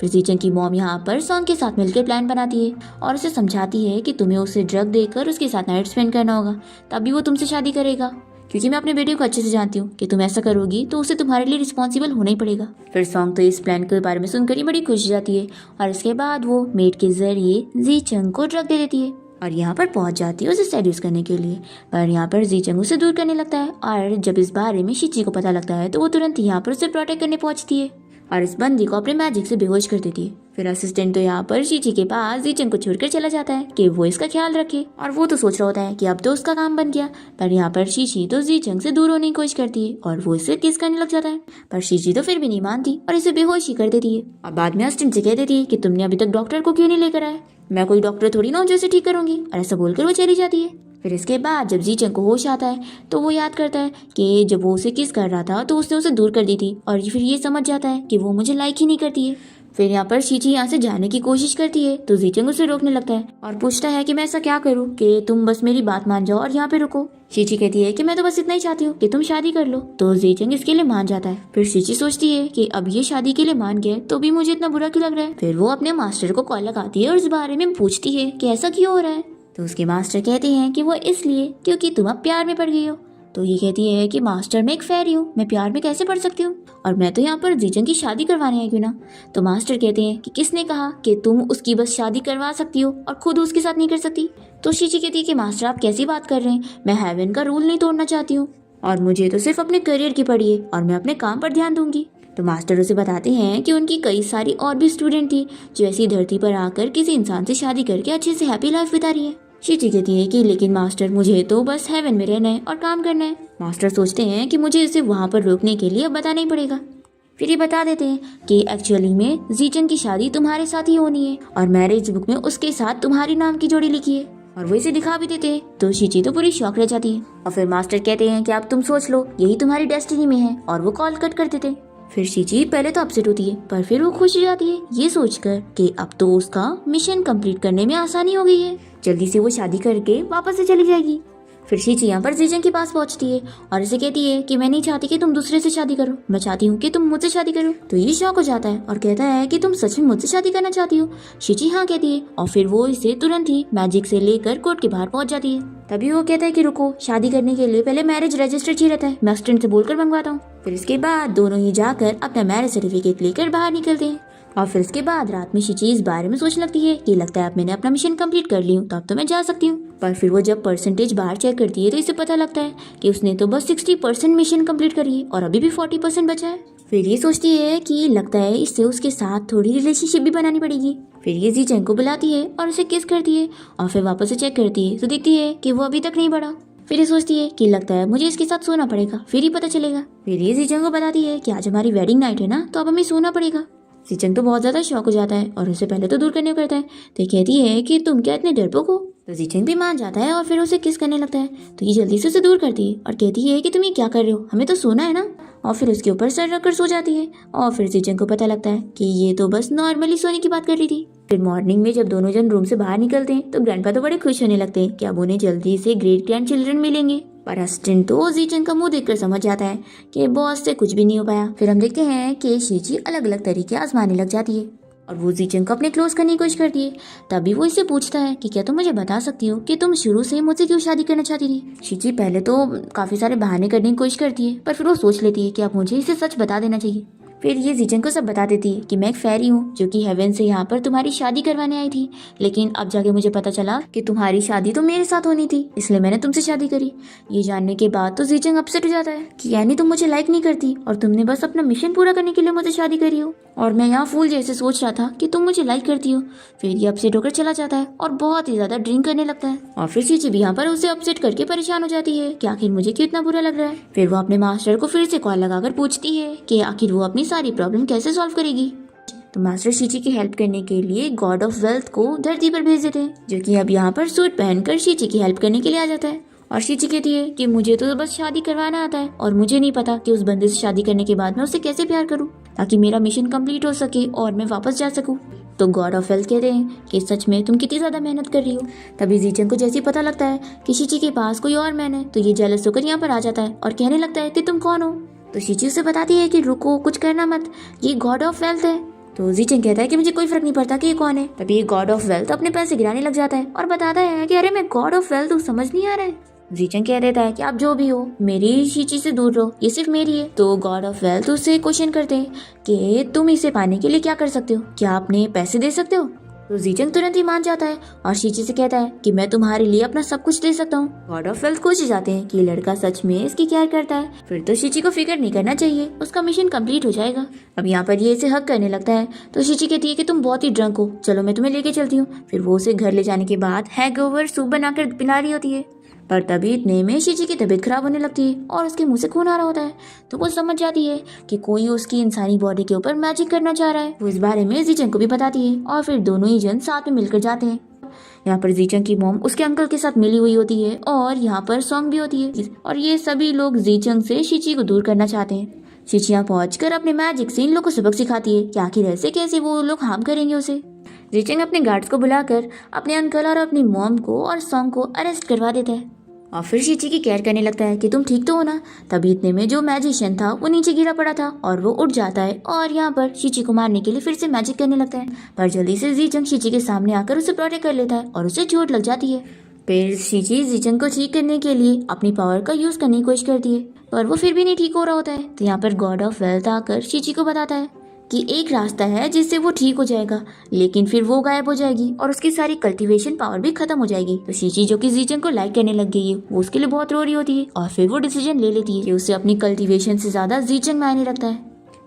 फिर जीचंग की मॉम यहाँ पर सॉन्ग के साथ मिलकर प्लान बनाती है और उसे समझाती है कि तुम्हें उसे ड्रग देकर उसके साथ नाइट स्पेंड करना होगा, तभी वो तुमसे शादी करेगा, क्योंकि मैं अपने बेटे को अच्छे से जानती हूँ कि तुम ऐसा करोगी तो उसे तुम्हारे लिए रिस्पॉन्सिबल होना ही पड़ेगा। फिर सॉन्ग तो इस प्लान के बारे में सुनकर ही बड़ी खुश हो जाती है और इसके बाद वो मेड के जरिए जीचंग को ड्रग दे देती है और यहाँ पर पहुंच जाती है उसे सेड्यूस करने के लिए। पर यहाँ पर जीचंग उसे दूर करने लगता है और जब इस बारे में शीची को पता लगता है तो वो तुरंत यहाँ पर उसे प्रोटेक्ट करने पहुंचती है और इस बंदी को अपने मैजिक से बेहोश कर देती है। फिर असिस्टेंट तो यहाँ पर शीची के पास जीचंग को छोड़कर चला जाता है कि वो इसका ख्याल रखे और वो तो सोच रहा होता है कि अब तो उसका काम बन गया। पर यहाँ पर शीची तो जीचंग से दूर होने की कोशिश करती है और वो इसे किस करने लग जाता है, पर शीची तो फिर भी नहीं मानती और इसे बेहोश ही कर देती है। और बाद में असिस्टेंट से कह देती है कि तुमने अभी तक डॉक्टर को क्यों नहीं लेकर आए, मैं कोई डॉक्टर थोड़ी ना हूँ जो इसे ठीक करूंगी, और ऐसा बोलकर वो चली जाती है। फिर इसके बाद जब जीचंग को होश आता है तो वो याद करता है कि जब वो उसे किस कर रहा था तो उसने उसे दूर कर दी थी और फिर ये समझ जाता है कि वो मुझे लाइक ही नहीं करती है। फिर यहाँ पर शीची यहाँ से जाने की कोशिश करती है तो जीचंग उसे रोकने लगता है और पूछता है कि मैं ऐसा क्या करूँ कि तुम बस मेरी बात मान जाओ और यहाँ पे रुको। शीची कहती है कि मैं तो बस इतना ही चाहती हूँ कि तुम शादी कर लो। तो जीचंग इसके लिए मान जाता है। फिर शीची सोचती है कि अब ये शादी के लिए मान गए तो भी मुझे इतना बुरा क्यों लग रहा है। फिर वो अपने मास्टर को कॉल लगाती है और इस बारे में पूछती है कि ऐसा क्यों हो रहा है। तो उसके मास्टर कहते हैं कि वो इसलिए क्योंकि तुम अब प्यार में पड़ गई हो। तो ये कहती है कि मास्टर मैं एक फेरी हूँ, मैं प्यार में कैसे पड़ सकती हूँ, और मैं तो यहाँ पर जीचंग की शादी करवाने आई क्यों ना। तो मास्टर कहते हैं कि किसने कहा कि तुम उसकी बस शादी करवा सकती हो और खुद उसके साथ नहीं कर सकती। तो शीची कहती है कि मास्टर आप कैसी बात कर रहे हैं, मैं हेवन का रूल नहीं तोड़ना चाहती हूँ और मुझे तो सिर्फ अपने करियर की पड़ी है और मैं अपने काम पर ध्यान दूंगी। तो मास्टर उसे बताते हैं कि उनकी कई सारी और भी स्टूडेंट थी जो ऐसी धरती पर आकर किसी इंसान से शादी करके अच्छे से हैप्पी लाइफ बिता रही है। शीची कहती है कि लेकिन मास्टर मुझे तो बस हेवन में रहना है और काम करना है। मास्टर सोचते हैं कि मुझे इसे वहाँ पर रोकने के लिए अब बताना ही पड़ेगा। फिर ये बता देते हैं कि एक्चुअली में जीचंग की शादी तुम्हारे साथ ही होनी है और मैरिज बुक में उसके साथ तुम्हारी नाम की जोड़ी लिखी है, और वो इसे दिखा भी देते हैं। तो शीची तो पूरी शॉक रह जाती है और फिर मास्टर कहते हैं कि अब तुम सोच लो यही तुम्हारी डेस्टिनी में है, और वो कॉल कट कर देते हैं। फिर शीची पहले तो अपसेट होती है, पर फिर वो खुश हो जाती है ये सोचकर कि अब तो उसका मिशन कंप्लीट करने में आसानी हो गई है। जल्दी से वो शादी करके वापस से चली जाएगी। फिर शीची यहाँ पर जीजन के पास पहुंचती है और इसे कहती है कि मैं नहीं चाहती कि तुम दूसरे से शादी करो, मैं चाहती हूँ कि तुम मुझसे शादी करो। तो ये शॉक हो जाता है और कहता है कि तुम सच में मुझसे शादी करना चाहती हो। शीची हाँ कहती है और फिर वो इसे तुरंत ही मैजिक से लेकर कोर्ट के बाहर पहुंच जाती है। तभी वो कहता है कि रुको, शादी करने के लिए पहले मैरिज रजिस्टर चाहिए रहता है, मैं असिस्टेंट से बोलकर मंगवाता हूँ। फिर इसके बाद दोनों ही जाकर अपना मैरिज सर्टिफिकेट लेकर बाहर निकलते हैं। और फिर इसके बाद रात में शीची इस बारे में सोचने लगती है कि लगता है अब मैंने अपना मिशन कंप्लीट कर ली हूँ, तो अब तो मैं जा सकती हूँ। पर फिर वो जब परसेंटेज बाहर चेक करती है तो इसे पता लगता है कि उसने तो बस 60% मिशन कंप्लीट करी है और अभी भी 40% बचा है। फिर ये सोचती है कि लगता है इससे उसके साथ थोड़ी रिलेशनशिप भी बनानी पड़ेगी। फिर ये जीचेंग को बुलाती है और उसे किस करती है और फिर वापस से चेक करती है तो देखती है कि वो अभी तक नहीं बढ़ा। फिर ये सोचती है कि लगता है मुझे इसके साथ सोना पड़ेगा, फिर ही पता चलेगा। फिर ये जीचेंग को बताती है कि आज हमारी वेडिंग नाइट है ना, तो अब हमें सोना पड़ेगा। जीचेंग तो बहुत ज्यादा शॉक हो जाता है और उसे पहले तो दूर करने को कहता है, तो कहती है कि तुम क्या इतने डरपोक हो। तो जीचेंग भी मान जाता है और फिर उसे किस करने लगता है। तो ये जल्दी से उसे दूर करती है और कहती है कि तुम ये क्या कर रहे हो, हमें तो सोना है ना। और फिर उसके ऊपर सर रखकर सो जाती है। और फिर जीचेंग को पता लगता है कि ये तो बस नॉर्मली सोने की बात कर रही थी। फिर मॉर्निंग में जब दोनों जन रूम से बाहर निकलते हैं तो ग्रैंडपा तो बड़े खुश होने लगते हैं कि अब उन्हें जल्दी से ग्रेट ग्रैंड चिल्ड्रन मिलेंगे। पर असिस्टेंट तो जीचेंग का मुंह देखकर समझ जाता है कि बॉस से कुछ भी नहीं हो पाया। फिर हम देखते हैं कि शीची अलग अलग तरीके आजमाने लग जाती है और वो जीचेंग को अपने क्लोज करने की कोशिश करती है। तभी वो इससे पूछता है कि क्या तुम मुझे बता सकती हो कि तुम शुरू से मुझसे क्यों शादी करना चाहती थी। शीची पहले तो काफी सारे बहाने करने की कोशिश करती है, पर फिर वो सोच लेती है कि अब मुझे इसे सच बता देना चाहिए। फिर ये जीचेंग को सब बता देती है कि मैं एक फेरी हूँ जो कि हेवन से यहाँ पर तुम्हारी शादी करवाने आई थी, लेकिन अब जाके मुझे पता चला कि तुम्हारी शादी तो मेरे साथ होनी थी, इसलिए मैंने तुमसे शादी करी। ये जानने के बाद तो जीचेंग अपसेट हो जाता है कि यानी तुम मुझे लाइक नहीं करती और तुमने बस अपना मिशन पूरा करने के लिए मुझे शादी करी हो, और मैं यहाँ फूल जैसे सोच रहा था कि तुम मुझे लाइक करती हो। फिर ये अपसेट होकर चला जाता है और बहुत ही ज्यादा ड्रिंक करने लगता है। और फिर शीची भी यहाँ पर उसे अपसेट करके परेशान हो जाती है कि आखिर मुझे क्यों इतना बुरा लग रहा है। फिर वो अपने मास्टर को फिर से कॉल लगाकर पूछती है कि आखिर वो अपनी सारी प्रॉब्लम कैसे सॉल्व करेगी। तो मास्टर शीची की हेल्प करने के लिए गॉड ऑफ वेल्थ को धरती पर भेज देते हैं, जो कि अब यहाँ पर सूट पहनकर शीची की हेल्प करने के लिए आ जाता है। और शीची कहती है कि मुझे तो बस शादी करवाना आता है और मुझे नहीं पता कि उस बंदे से शादी करने के बाद मैं उससे कैसे प्यार करूं ताकि मेरा मिशन कंप्लीट हो सके और मैं वापस जा सकूं। तो गॉड ऑफ वेल्थ कहते हैं कि सच में तुम कितनी ज्यादा मेहनत कर रही हो। तभी जीचेंग को जैसे ही पता लगता है कि शीची के पास कोई और मैन है तो ये जेलस होकर यहाँ पर आ जाता है और कहने लगता है कि तुम कौन हो। तो शीची उसे बताती है कि रुको, कुछ करना मत, ये गॉड ऑफ वेल्थ है। तो जीचेंग कहता है कि मुझे कोई फर्क नहीं पड़ता कि ये कौन है। तभी ये गॉड ऑफ वेल्थ अपने पैसे गिराने लग जाता है और बताता है कि अरे मैं गॉड ऑफ वेल्थ हूँ, समझ नहीं आ रहा है। जीचेंग कह देता है कि आप जो भी हो मेरी शीची से दूर रहो, ये सिर्फ मेरी है। तो गॉड ऑफ वेल्थ उससे क्वेश्चन करते हैं कि तुम इसे पाने के लिए क्या कर सकते हो, क्या आपने पैसे दे सकते हो। तो जीचेंग तुरंत ही मान जाता है और शीची से कहता है कि मैं तुम्हारे लिए अपना सब कुछ दे सकता हूँ। गॉड ऑफ वेल्थ खुश जाते हैं कि लड़का सच में इसकी केयर करता है। फिर तो शीची को फिक्र नहीं करना चाहिए, उसका मिशन कंप्लीट हो जाएगा। अब यहाँ पर ये इसे हक करने लगता है तो शीची कहती है कि तुम बहुत ही ड्रंक हो, चलो मैं तुम्हें लेके चलती हूँ। फिर वो उसे घर ले जाने के बाद हैंगओवर सूप बनाकर पिला रही होती है। पर तभी इतने में शीची की तबीयत खराब होने लगती है और उसके मुंह से खून आ रहा होता है। तो वो समझ जाती है कि कोई उसकी इंसानी बॉडी के ऊपर मैजिक करना चाह रहा है। वो इस बारे में जीचेंग को भी बताती है और फिर दोनों ही जन साथ में मिलकर जाते हैं। यहाँ पर जीचेंग की मॉम उसके अंकल के साथ मिली हुई होती है और यहाँ पर सॉन्ग भी होती है और ये सभी लोग जीचेंग से शीची को दूर करना चाहते हैं। शीची यहाँ पहुंचकर अपने मैजिक से इन लोग को सबक सिखाती है कि आखिर ऐसे कैसे वो लोग हार्म करेंगे उसे। जीचेंग अपने गार्ड्स को बुलाकर अपने अंकल और अपनी मॉम को और सॉन्ग को अरेस्ट करवा देता है और फिर शीची की केयर करने लगता है कि तुम ठीक तो हो ना। तभी इतने में जो मैजिशियन था वो नीचे गिरा पड़ा था और वो उठ जाता है और यहाँ पर शीची को मारने के लिए फिर से मैजिक करने लगता है। पर जल्दी से जीचेंग शीची के सामने आकर उसे प्रोटेक्ट कर लेता है और उसे चोट लग जाती है। फिर शीची जीचेंग को ठीक करने के लिए अपनी पावर का यूज करने की कोशिश करती है, पर वो फिर भी नहीं ठीक हो रहा होता है। तो यहाँ पर गॉड ऑफ वेल्थ आकर शीची को बताता है कि एक रास्ता है जिससे वो ठीक हो जाएगा, लेकिन फिर वो गायब हो जाएगी और उसकी सारी कल्टीवेशन पावर भी खत्म हो जाएगी। तो शीची जो कि जीचेंग को लाइक करने लग गई है वो उसके लिए बहुत रो रही होती है और फिर वो डिसीजन ले लेती है कि उसे अपनी कल्टीवेशन से ज्यादा जीचेंग मायने रखता है।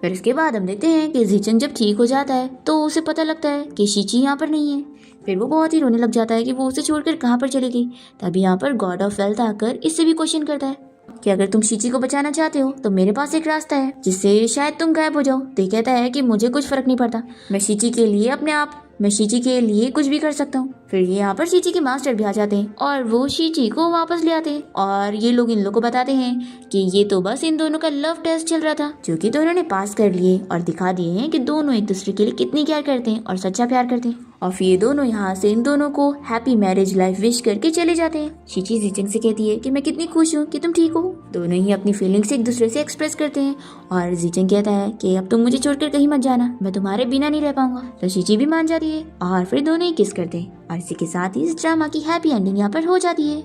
फिर इसके बाद हम देखते हैं कि जीचेंग जब ठीक हो जाता है तो उसे पता लगता है कि शीची यहाँ पर नहीं है। फिर वो बहुत ही रोने लग जाता है कि वो उसे छोड़कर कहाँ पर चली गई। तभी यहाँ पर गॉड ऑफ वेल्थ आकर इससे भी क्वेश्चन करता है कि अगर तुम शीची को बचाना चाहते हो तो मेरे पास एक रास्ता है जिससे शायद तुम गायब हो जाओ। तो कहता है कि मुझे कुछ फर्क नहीं पड़ता, मैं शीची के लिए अपने आप मैं शीची के लिए कुछ भी कर सकता हूँ। फिर यहाँ पर शीची के मास्टर भी आ जाते हैं और वो शीची को वापस ले आते हैं और ये लोग इन लोग को बताते हैं कि ये तो बस इन दोनों का लव टेस्ट चल रहा था, जो कि दोनों ने पास कर लिए और दिखा दिए हैं कि दोनों एक दूसरे के लिए कितनी केयर करते हैं और सच्चा प्यार करते हैं। और फिर ये दोनों यहाँ से इन दोनों को हैप्पी मैरिज लाइफ विश करके चले जाते हैं। शीची जीचंग से कहती है कि मैं कितनी खुश हूँ कि तुम ठीक हो। दोनों ही अपनी फीलिंग्स एक दूसरे से एक्सप्रेस करते हैं और जीचंग कहता है कि अब तुम मुझे छोड़कर कहीं मत जाना, मैं तुम्हारे बिना नहीं रह पाऊंगा। तो शीची भी मान जाती है और फिर दोनों ही किस करते हैं और इसी के साथ ही इस ड्रामा की हैप्पी एंडिंग यहाँ पर हो जाती है।